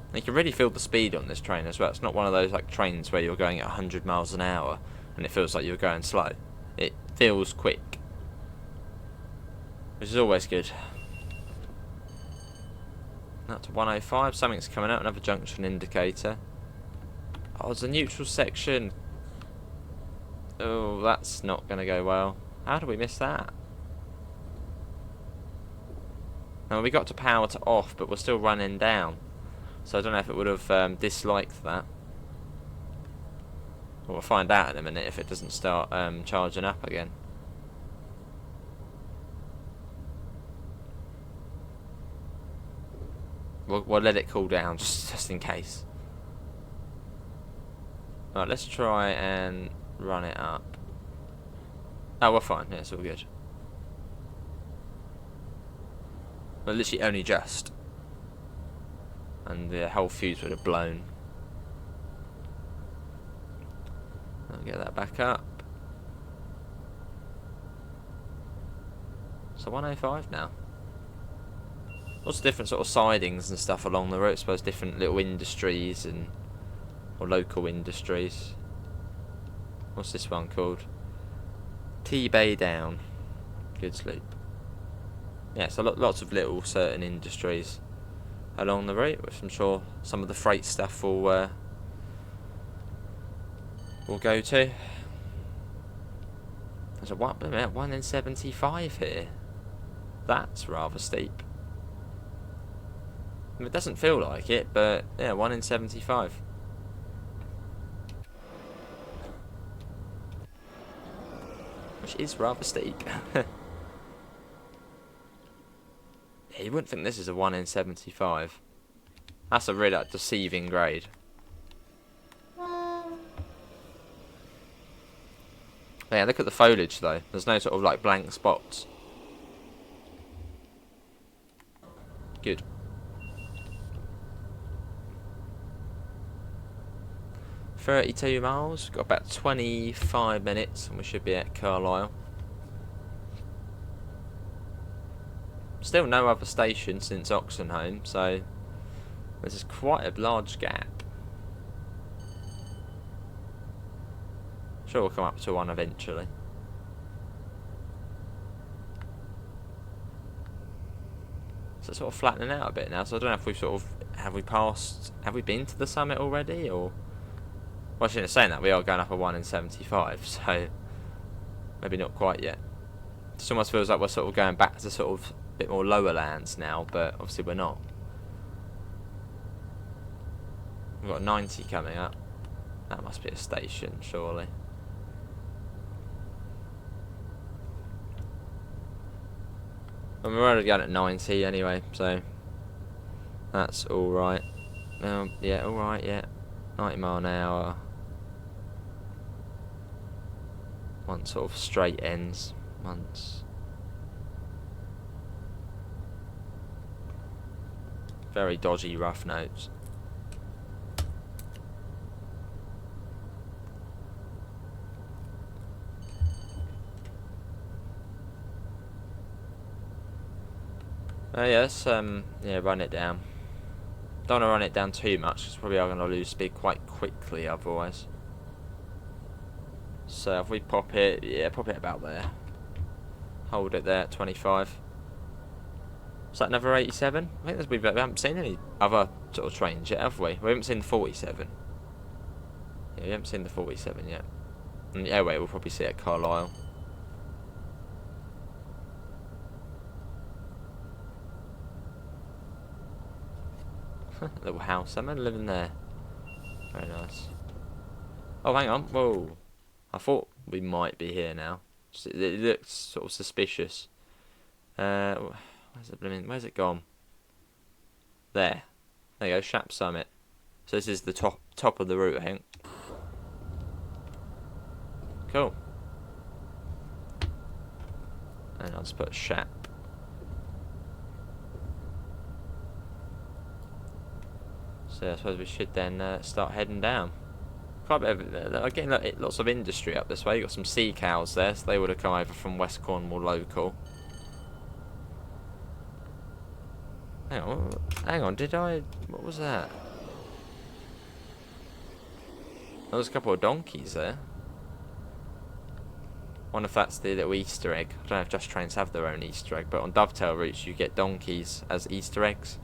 And you can really feel the speed on this train as well. It's not one of those like trains where you're going at 100 miles an hour and it feels like you're going slow. It feels quick, which is always good. Up to 105, something's coming out, another junction indicator. Oh, it's a neutral section. Oh, that's not going to go well. How did we miss that? Now, we got to power to off, but we're still running down. So I don't know if it would have disliked that. Well, we'll find out in a minute if it doesn't start charging up again. We'll let it cool down just in case. Right, let's try and run it up. Oh, we're fine. Yeah, it's all good. Well, literally only just. And the whole fuse would have blown. I'll get that back up. So 105 now. Lots of different sort of sidings and stuff along the road. I suppose different little industries and or local industries. What's this one called? T-Bay Down. Good sleep. Yeah, so lots of little certain industries along the route, which I'm sure some of the freight stuff will go to. There's a 1 in 75 here. That's rather steep. I mean, it doesn't feel like it, but yeah, 1 in 75. Which is rather steep. Yeah, you wouldn't think this is a 1 in 75. That's a really deceiving grade. Yeah, look at the foliage though. There's no sort of like blank spots. Good. 32 miles, got about 25 minutes and we should be at Carlisle. Still no other station since Oxenholme, so this is quite a large gap. Sure we'll come up to one eventually. So it's sort of flattening out a bit now, so I don't know if we've sort of, have we been to the summit already, or, well, I shouldn't have saying that, we are going up a 1 in 75, so maybe not quite yet. It almost feels like we're sort of going back to sort of a bit more lower lands now, but obviously we're not. We've got 90 coming up. That must be a station, surely. And we're already going at 90 anyway, so that's alright. Yeah, alright, yeah. 90 mile an hour. One sort of straight ends. Once. Very dodgy rough notes. Yes, yeah, run it down. Don't want to run it down too much, because probably are going to lose speed quite quickly otherwise. So if we pop it, yeah, pop it about there. Hold it there at 25. Is that another 87? I think we haven't seen any other sort of trains yet, have we? We haven't seen the 47. Yeah, we haven't seen the 47 yet. And yeah, wait, we'll probably see it at Carlisle. Little house. I'm living there. Very nice. Oh, hang on. Whoa. I thought we might be here now. It looks sort of suspicious. Where's it gone? There. There you go. Shap Summit. So this is the top of the route, I think. Cool. And I'll just put Shap. So I suppose we should then start heading down. Quite a bit of, getting lots of industry up this way. You've got some sea cows there, so they would have come over from West Cornwall local. Hang on, what was that? There was a couple of donkeys there. Wonder if that's the little Easter egg. I don't know if Just Trains have their own Easter egg, but on Dovetail routes you get donkeys as Easter eggs.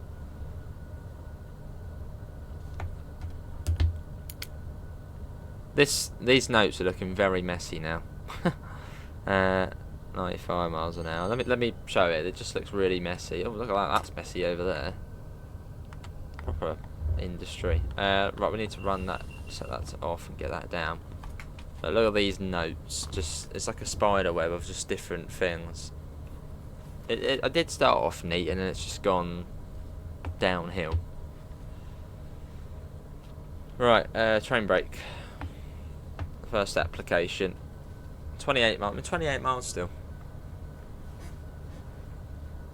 These notes are looking very messy now. 95 miles an hour. Let me show it. It just looks really messy. Oh, look at that. That's messy over there. Proper industry. Right, we need to run that, set that off and get that down. But look at these notes. It's like a spider web of just different things. I did start off neat and then it's just gone downhill. Right, train brake. First application. 28 miles. 28 miles still.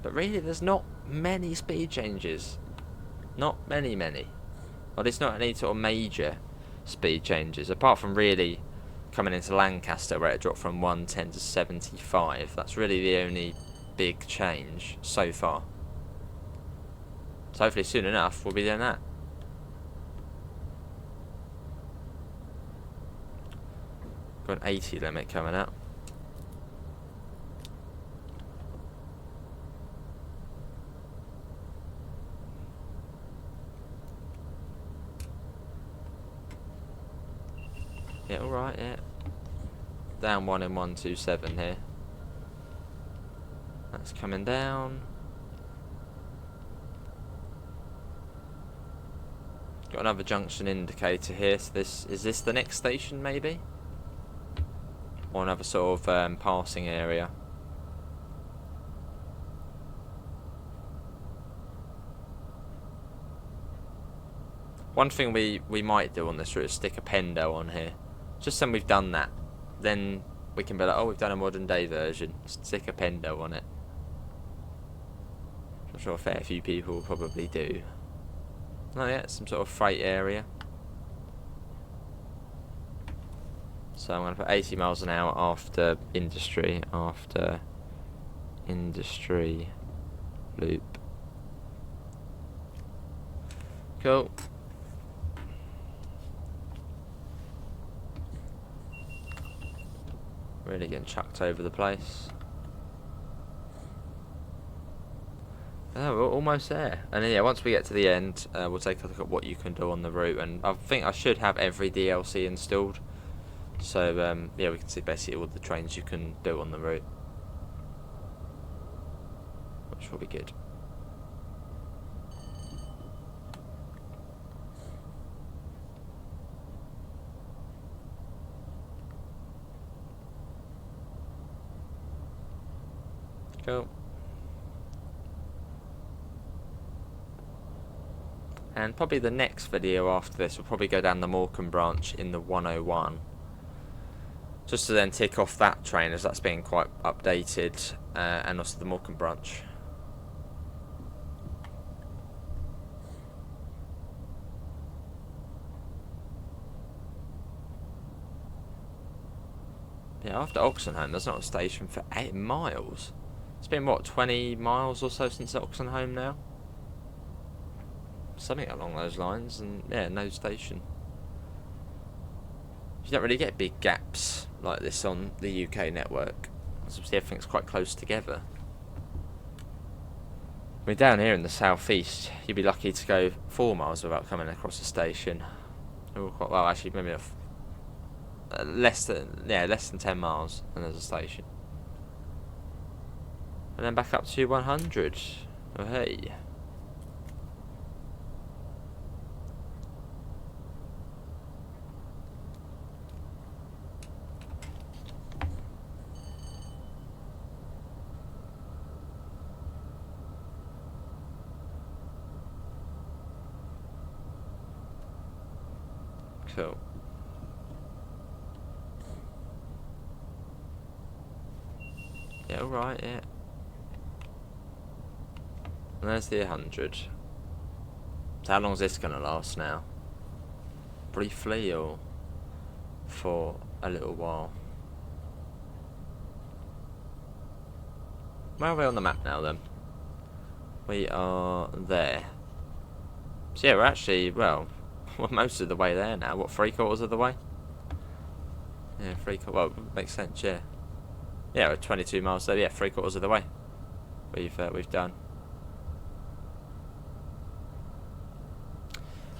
But really, there's not many speed changes. Not many. Well, there's not any sort of major speed changes, apart from really coming into Lancaster where it dropped from 110 to 75. That's really the only big change so far. So hopefully soon enough we'll be doing that. Got an 80 limit coming up. Yeah, alright, yeah. Down 1 in 127 here. That's coming down. Got another junction indicator here. So is this the next station maybe? Or another sort of passing area. One thing we might do on this route is stick a pendo on here. Just so we've done that. Then we can be like, oh, we've done a modern day version. Stick a pendo on it. I'm sure a fair few people will probably do. Oh yeah, some sort of freight area. So I'm going to put 80 miles an hour after industry loop. Cool. Really getting chucked over the place. Oh, we're almost there. And then, yeah, once we get to the end, we'll take a look at what you can do on the route. And I think I should have every DLC installed. So, yeah, we can see basically all the trains you can do on the route. Which will be good. Cool. And probably the next video after this will probably go down the Morecambe branch in the 101. Just to then tick off that train as that's being quite updated, and also the Morecambe branch. Yeah, after Oxenholme there's not a station for 8 miles. It's been what, 20 miles or so since Oxenholme now? Something along those lines, and yeah, no station. You don't really get big gaps like this on the UK network. Obviously everything's quite close together. I mean, down here in the southeast, you'd be lucky to go 4 miles without coming across a station. Well, actually, maybe less than 10 miles, and there's a station. And then back up to 100. Oh hey. Cool. Yeah, alright, yeah. And there's the 100. So how long is this going to last now? Briefly or for a little while? Where are we on the map now then? We are there. So yeah, we're actually, well, we're most of the way there now. What, 3/4 of the way? Yeah, 3/4. Well, makes sense, yeah. Yeah, we're 22 miles, so yeah, 3/4 of the way. We've done.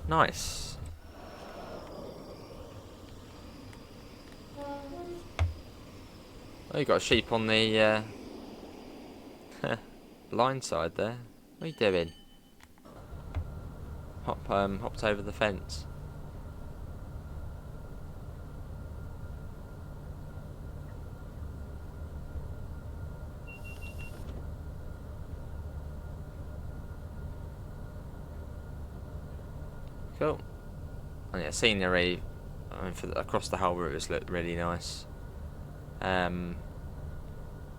Nice. Oh, you got a sheep on the line side there. What are you doing? Hopped over the fence. Cool. And yeah, scenery, I mean, across the whole route has looked really nice. Yeah,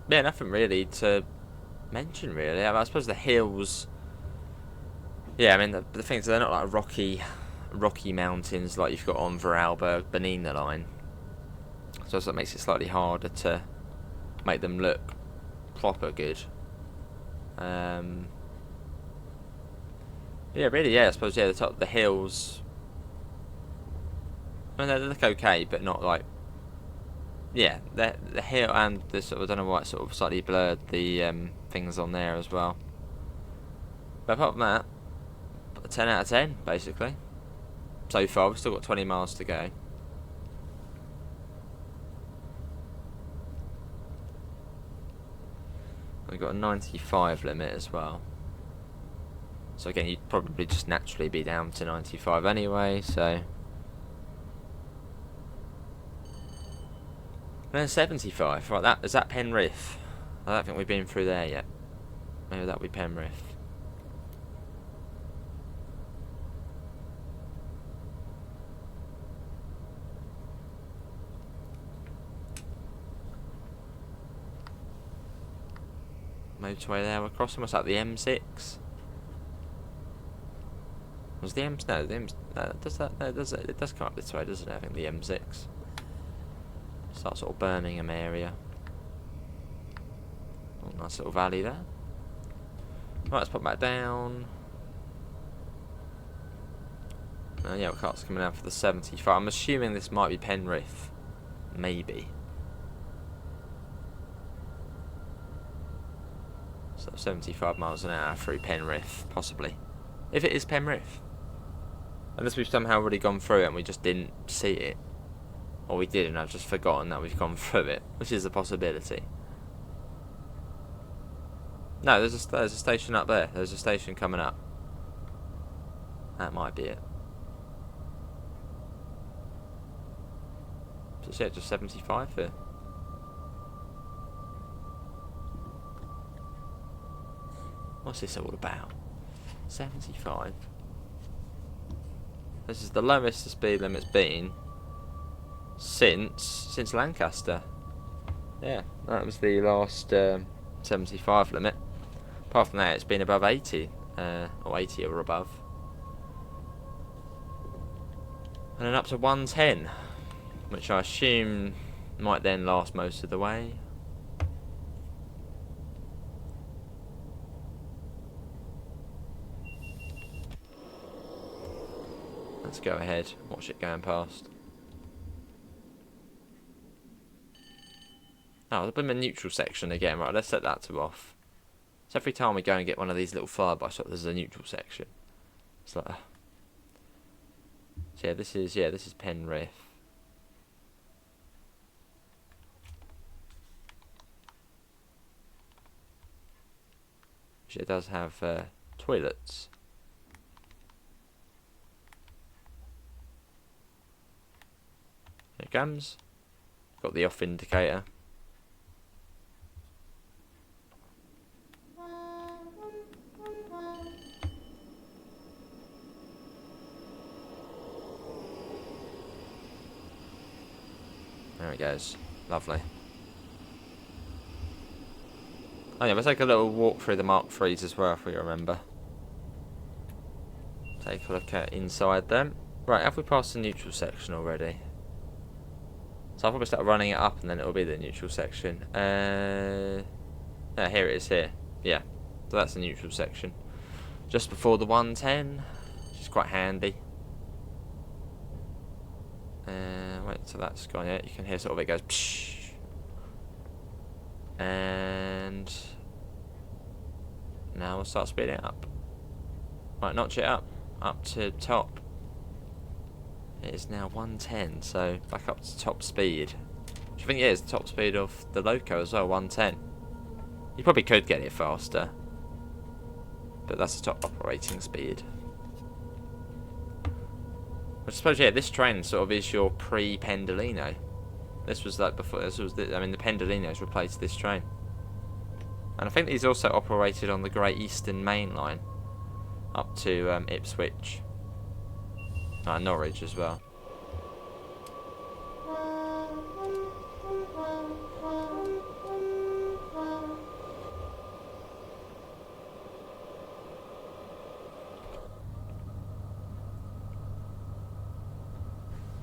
nothing really to mention really. I suppose the hills. Yeah, I mean the things, they're not like rocky mountains like you've got on Vorarlberg beneath the line. So that makes it slightly harder to make them look proper good. Yeah, really, yeah, I suppose, yeah, the hills, I mean, they look okay, but not like, yeah, the hill and the sort of, I don't know why it's sort of slightly blurred the things on there as well. But apart from that, a 10 out of 10, basically. So far, we've still got 20 miles to go. We've got a 95 limit as well. So again, you'd probably just naturally be down to 95 anyway, so. And then 75, right, is that Penrith? I don't think we've been through there yet. Maybe that'll be Penrith. Motorway there, we're crossing, what's that, the M6? Was the M? No, the M. Does that? No, does it? It does come up this way, doesn't it? I think the M6. Start sort of Birmingham area. Oh, nice little valley there. Right, let's pop back down. Yeah, car's coming out for the 75. I'm assuming this might be Penrith. Maybe. So 75 miles an hour through Penrith, possibly. If it is Penrith. Unless we've somehow already gone through it and we just didn't see it. Or we did and I've just forgotten that we've gone through it. Which is a possibility. No, there's a station up there. There's a station coming up. That might be it. So yeah, just 75 here. What's this all about? 75. This is the lowest the speed limit's been since Lancaster. Yeah, that was the last 75 limit. Apart from that, it's been above 80, or 80 or above. And then up to 110, which I assume might then last most of the way. Let's go ahead, watch it going past. Oh, there's been a neutral section again. Right, let's set that to off. So every time we go and get one of these little flyby shots, there's a neutral section. It's like, so yeah, this is Penrith. Which it does have toilets. Here it comes. Got the off indicator. There it goes. Lovely. Oh yeah, we'll take a little walk through the Mark IIIs as well, if we remember. Take a look at inside them. Right, have we passed the neutral section already? So I'll probably start running it up and then it'll be the neutral section. Yeah, here it is here. Yeah, so that's the neutral section. Just before the 110, which is quite handy. Wait, so that's gone yet. You can hear sort of it goes psh. And now we'll start speeding it up. Right, notch it up to top. It is now 110, so back up to top speed. Which I think is the top speed of the Loco as well, 110. You probably could get it faster, but that's the top operating speed. I suppose, yeah, this train sort of is your pre-Pendolino. This was like before. This was the, I mean, the Pendolinos replaced this train, and I think these also operated on the Great Eastern Mainline up to Ipswich, Norwich as well.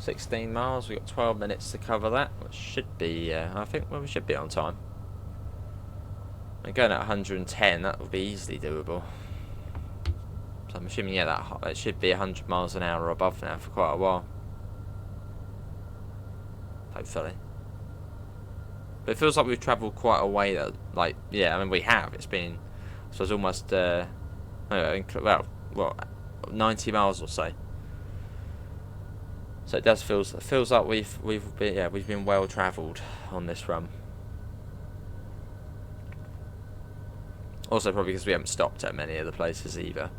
$16 miles, we've got 12 minutes to cover that, which should be, I think, well, we should be on time. And going at 110, that will be easily doable. So I'm assuming, yeah, that should be 100 miles an hour or above now for quite a while. Hopefully. But it feels like we've travelled quite a way, though. Like, yeah, I mean, we have. It's been, so it's almost, well, 90 miles or so. So it does feels like we've been well travelled on this run. Also probably because we haven't stopped at many other places either.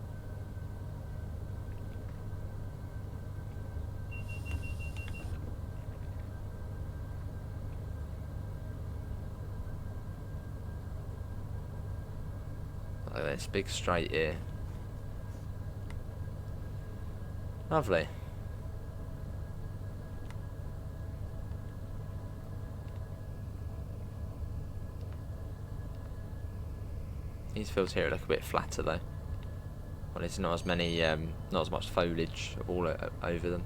Look at this big straight here. Lovely. These fields here look a bit flatter though. Well, there's not as much foliage all over them.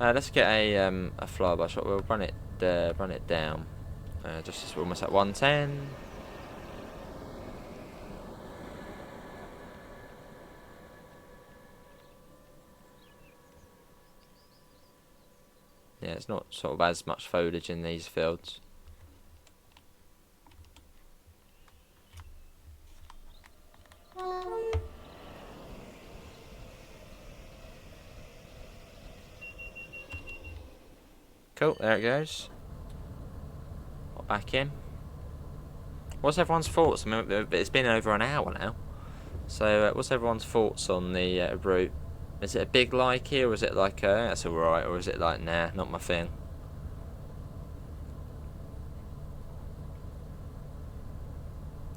Let's get a flyby shot. We'll run it down. Just as we're almost at 110. Yeah, it's not sort of as much foliage in these fields. Cool, there it goes. Back in. What's everyone's thoughts? I mean, it's been over an hour now. So, what's everyone's thoughts on the route? Is it a big like here, or is it like, that's alright, or is it like, nah, not my thing?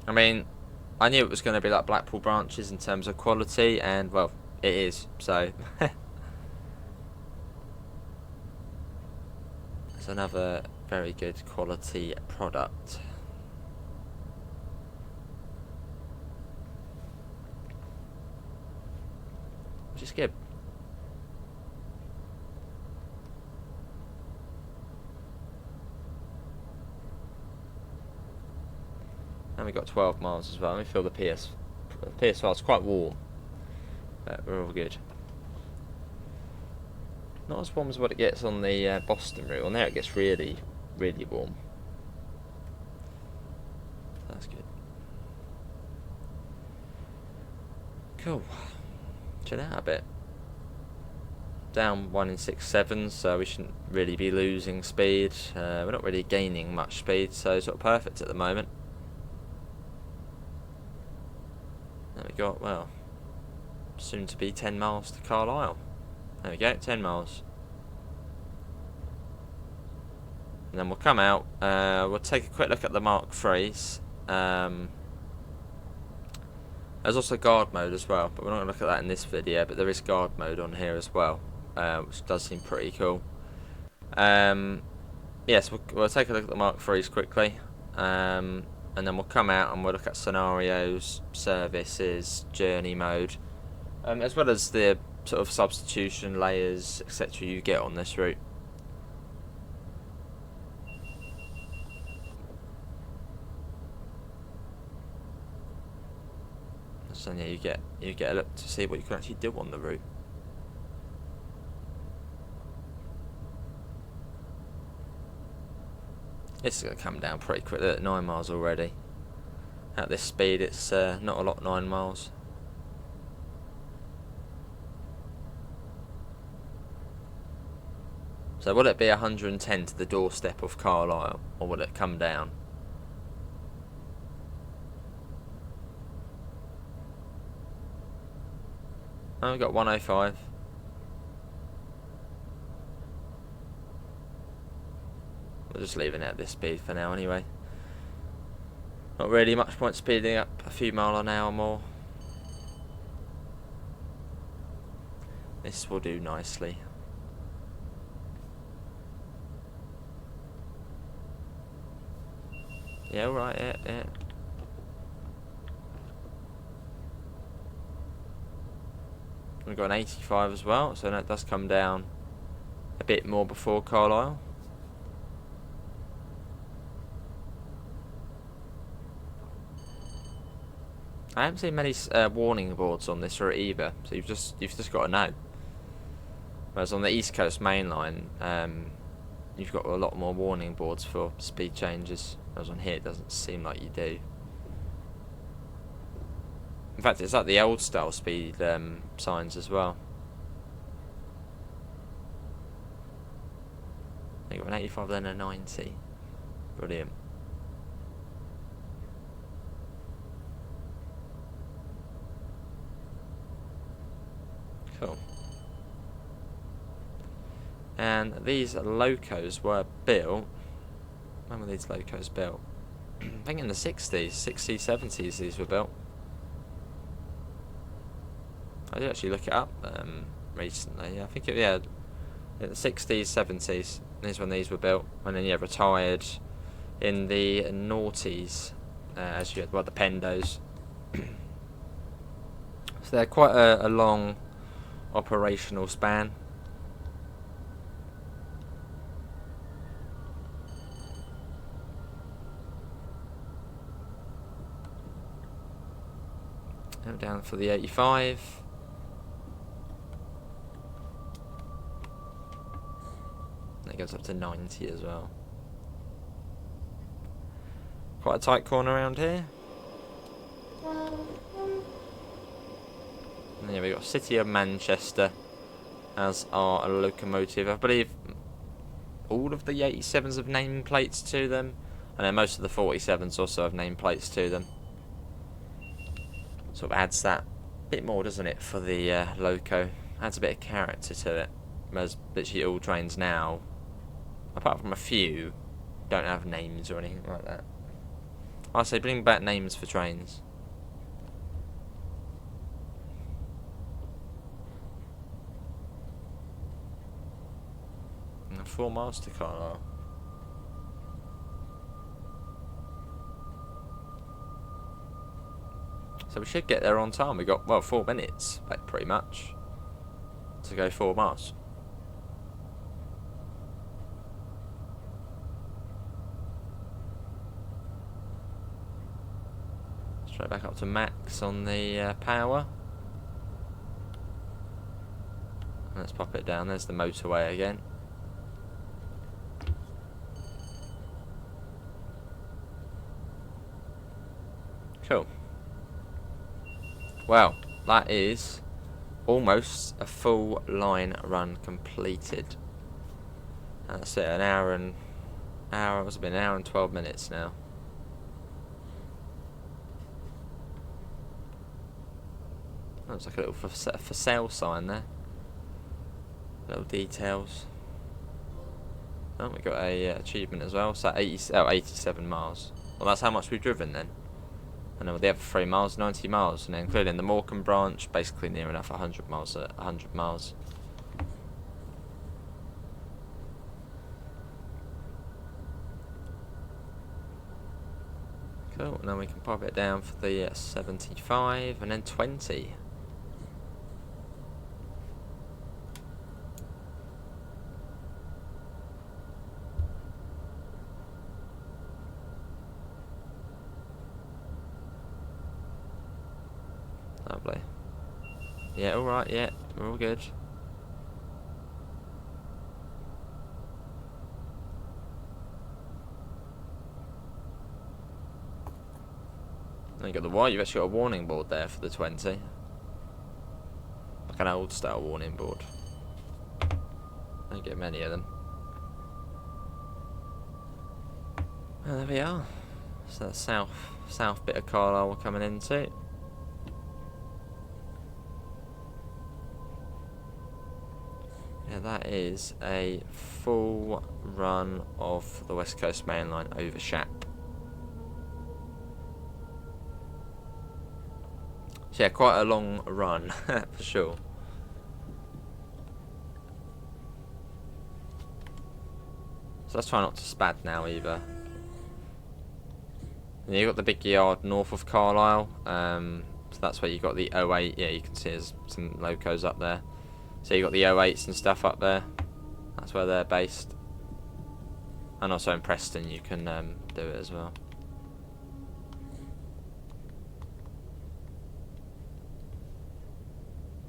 I mean, I knew it was going to be like Blackpool branches in terms of quality, and, well, it is, so. It's another very good quality product. Which is good. And we got 12 miles as well. Let me feel the PS. The PS5 is quite warm, but we're all good. Not as warm as what it gets on the Boston route. On there it gets really, really warm. That's good. Cool. Chill out a bit. Down 1 in 6/7, so we shouldn't really be losing speed. We're not really gaining much speed, so sort of perfect at the moment. There we go. Well, soon to be 10 miles to Carlisle. There we go, 10 miles. And then we'll come out, we'll take a quick look at the Mark IIIs. There's also guard mode as well, but we're not going to look at that in this video, but there is guard mode on here as well, which does seem pretty cool. Yes, we'll take a look at the Mark IIIs quickly, and then we'll come out and we'll look at scenarios, services, journey mode, as well as the sort of substitution layers, etc. you get on this route. So yeah, you get a look to see what you can actually do on the route. This is going to come down pretty quickly at 9 miles already. At this speed, it's not a lot. 9 miles. So will it be 110 to the doorstep of Carlisle, or will it come down? Oh, we've got 105. We're just leaving it at this speed for now anyway. Not really much point speeding up a few mile an hour more. This will do nicely. Yeah, alright, yeah. We've got an 85 as well, so that does come down a bit more before Carlisle. I haven't seen many warning boards on this route either, so you've just got to know. Whereas on the East Coast Mainline, you've got a lot more warning boards for speed changes. Whereas on here, it doesn't seem like you do. In fact, it's like the old style speed signs as well. You got an 85, then a 90. Brilliant. Cool. And these locos were built. When were these locos built? I think in the 60s, 70s these were built. I did actually look it up recently. I think in the 60s, 70s. Is when these were built, and then retired in the noughties, as you had, well, the Pendos. So they're quite a long operational span. Down for the 85. That goes up to 90 as well. Quite a tight corner around here. And yeah, we've got City of Manchester as our locomotive. I believe all of the 87s have nameplates to them, and then most of the 47s also have nameplates to them. Sort of adds that bit more, doesn't it, for the loco? Adds a bit of character to it. Whereas literally all trains now, apart from a few, don't have names or anything like that. I say bring back names for trains. 4 miles to Carlisle. So we should get there on time. We got, well, 4 minutes, like, pretty much, to go 4 miles. Straight back up to max on the power. Let's pop it down. There's the motorway again. Cool. Well, that is almost a full line run completed. And that's it, an hour, what's it been, an hour and 12 minutes now. Looks like a little for sale sign there. Little details. Oh, we got a achievement as well. So 87 miles. Well, that's how much we've driven then. And then with the other 3 miles, 90 miles, and then including the Morecambe branch, basically near enough 100 miles. 100 miles. Cool. And then we can pop it down for the 75 and then 20. Lovely. Yeah, alright, yeah, we're all good. Then you got the white, you've actually got a warning board there for the 20. Like an old style warning board. Don't get many of them. And there we are. So that's south bit of Carlisle we're coming into. Yeah, that is a full run of the West Coast Mainline over Shap. So yeah, quite a long run for sure. So let's try not to spad now either. And you've got the big yard north of Carlisle, so that's where you got the 08. Yeah, you can see there's some locos up there. So you got the 08s and stuff up there. That's where they're based. And also in Preston you can do it as well.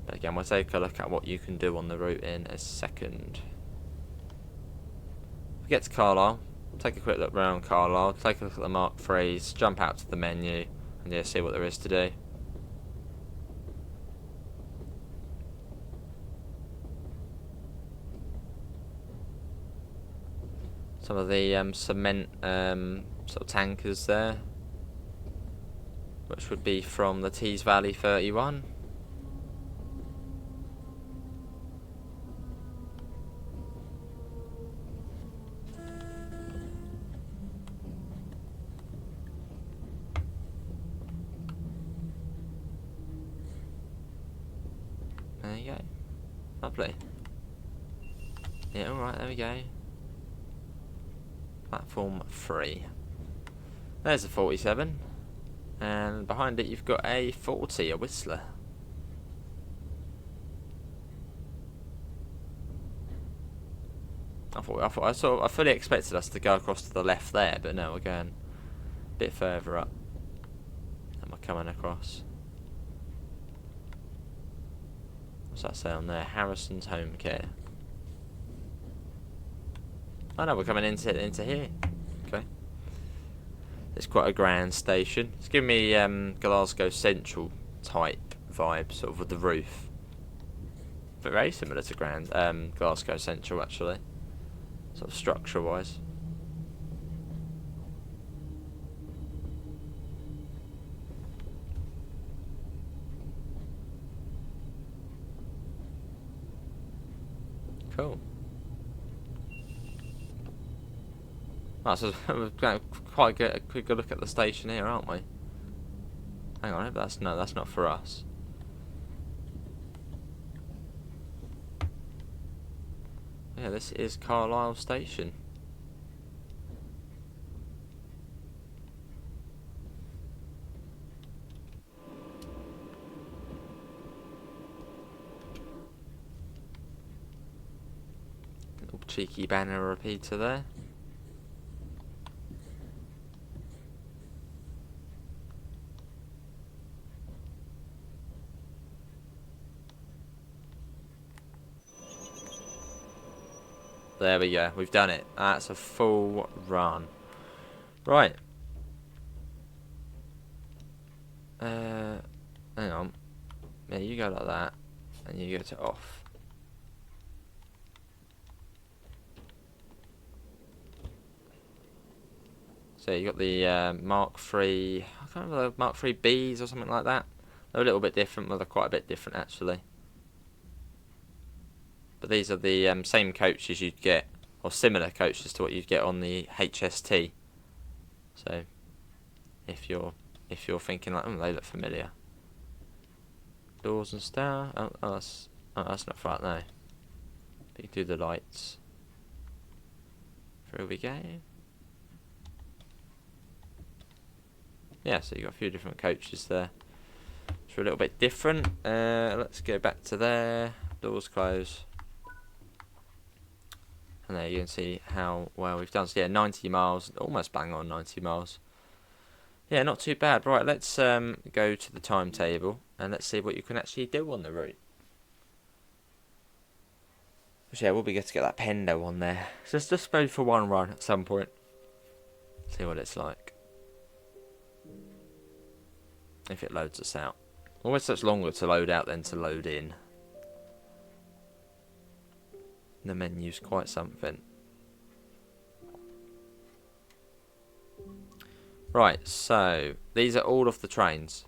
But again, we'll take a look at what you can do on the route in a second. We get to Carlisle. Take a quick look around Carlisle. Take a look at the Mark 3s. Jump out to the menu and yeah, see what there is to do. Some of the cement sort of tankers there, which would be from the Tees Valley 31. There you go. Lovely. Yeah, alright, there we go. Platform 3. There's a 47. And behind it you've got a 40, a Whistler. I fully expected us to go across to the left there, but no, we're going a bit further up. And we're coming across. What's that say on there? Harrison's Home Care. Oh no, we're coming into here. Okay. It's quite a grand station. It's giving me Glasgow Central type vibe, sort of with the roof. But very similar to Glasgow Central actually. Sort of structure wise. Cool. Oh, so we've got quite a good look at the station here, aren't we? Hang on, that's not for us. Yeah, this is Carlisle Station. Little cheeky banner repeater there. There we go, we've done it. That's a full run. Right. Hang on. Yeah, you go like that, and you go to off. So you got the Mark III, I can't remember, the Mark III Bs or something like that. They're a little bit different, well they're quite a bit different actually. But these are the same coaches you'd get, or similar coaches to what you'd get on the HST. So, if you're thinking like, oh, they look familiar. Doors and star. Oh, that's not right now. But you can do the lights. Through we go. Yeah, so you got a few different coaches there. Which are a little bit different. Let's go back to there. Doors close. And there you can see how well we've done. So yeah, 90 miles, almost bang on 90 miles. Yeah, not too bad. Right, let's go to the timetable and let's see what you can actually do on the route. Which, yeah, we'll be good to get that Pendo on there. So let's just go for one run at some point. See what it's like. If it loads us out. Always takes longer to load out than to load in. The menu's quite something. Right, so these are all of the trains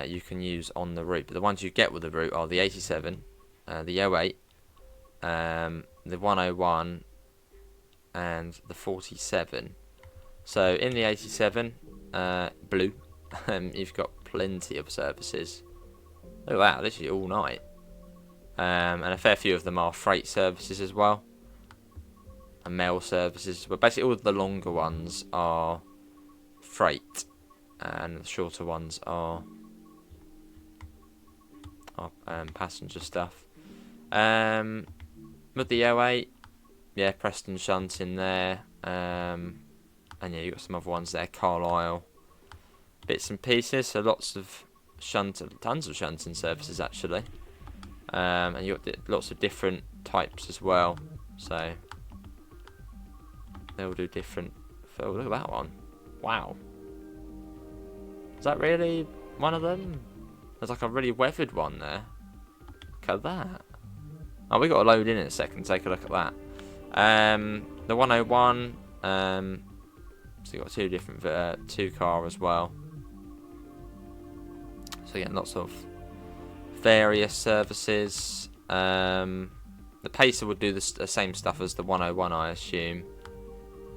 you can use on the route. But the ones you get with the route are the 87, the 08, the 101, and the 47. So in the 87, blue, you've got plenty of services. Look at that, literally all night. And a fair few of them are freight services as well. And mail services. But basically all of the longer ones are freight. And the shorter ones are passenger stuff. With the 08, yeah, Preston shunt in there. And yeah, you've got some other ones there. Carlisle. Bits and pieces. So lots of tons of shunting services actually. And you've got lots of different types as well, so they'll do different. Oh, look at that one! Wow, is that really one of them? There's like a really weathered one there. Look at that! Oh, we got to load in a second. Take a look at that. The 101. So you got two different two car as well. So yeah, lots of various services. The Pacer would do the same stuff as the 101, I assume.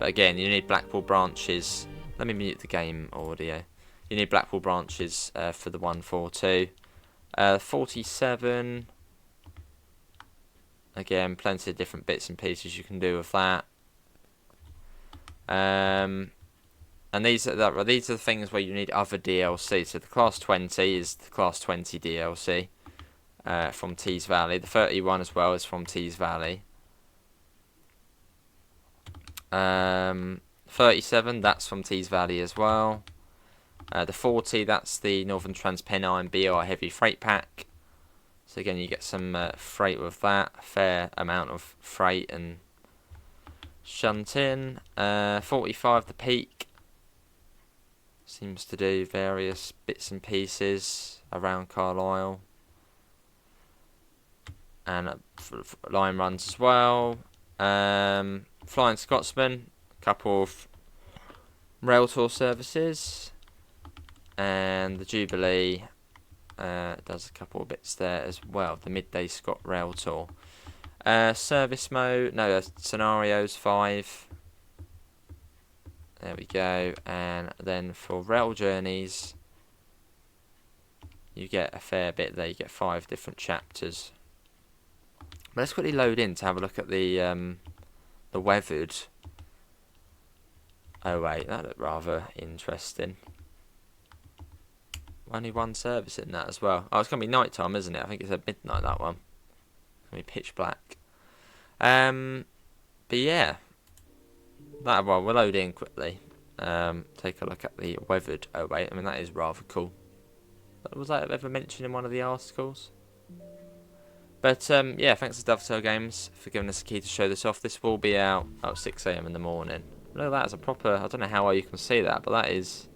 But again, you need Blackpool branches. Let me mute the game audio. You need Blackpool branches for the 142. 47. Again, plenty of different bits and pieces you can do with that. And these are the things where you need other DLC. So the Class 20 is the Class 20 DLC from Tees Valley. The 31 as well is from Tees Valley. 37, that's from Tees Valley as well. The 40, that's the Northern Transpennine BR Heavy Freight Pack. So again, you get some freight with that, a fair amount of freight and shunting. 45 the peak. Seems to do various bits and pieces around Carlisle. And line runs as well. Flying Scotsman, a couple of rail tour services. And the Jubilee does a couple of bits there as well. The Midday Scot Rail Tour. Service mode, no, scenarios 5. There we go. And then for rail journeys, you get a fair bit there. You get 5 different chapters. But let's quickly load in to have a look at the weathered. Oh wait, that looked rather interesting. Only one service in that as well. Oh, it's going to be night time, isn't it? I think it's at midnight, that one. It's going to be pitch black. But yeah. That one, we'll load in quickly. Take a look at the weathered 08. I mean, that is rather cool. Was that ever mentioned in one of the articles? But yeah, thanks to Dovetail Games for giving us a key to show this off. This will be out at 6 AM in the morning. Look at that, as a proper... I don't know how well you can see that, but that is...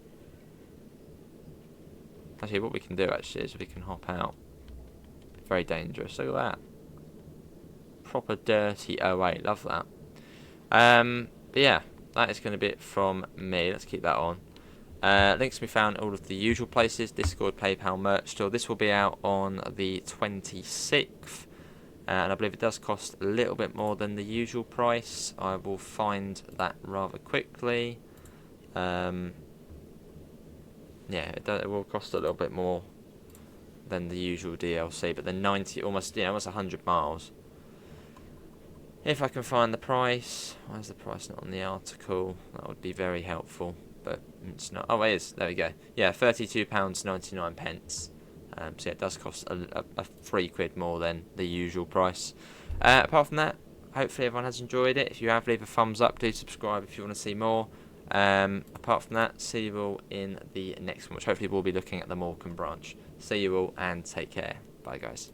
Actually, what we can do actually is we can hop out. Very dangerous. Look at that. Proper dirty 08. Love that. But yeah, that is going to be it from me. Let's keep that on. Links can be found in all of the usual places. Discord, PayPal, merch store. This will be out on the 26th. And I believe it does cost a little bit more than the usual price. I will find that rather quickly. Yeah, it will cost a little bit more than the usual DLC, but the 90, almost 100 miles. If I can find the price, why is the price not on the article? That would be very helpful, but it's not. Oh, it is. There we go. Yeah, £32.99. So yeah, it does cost a £3 more than the usual price. Apart from that, hopefully everyone has enjoyed it. If you have, leave a thumbs up. Do subscribe if you want to see more. Apart from that, see you all in the next one, which hopefully we'll be looking at the Morecambe branch. See you all and take care. Bye guys.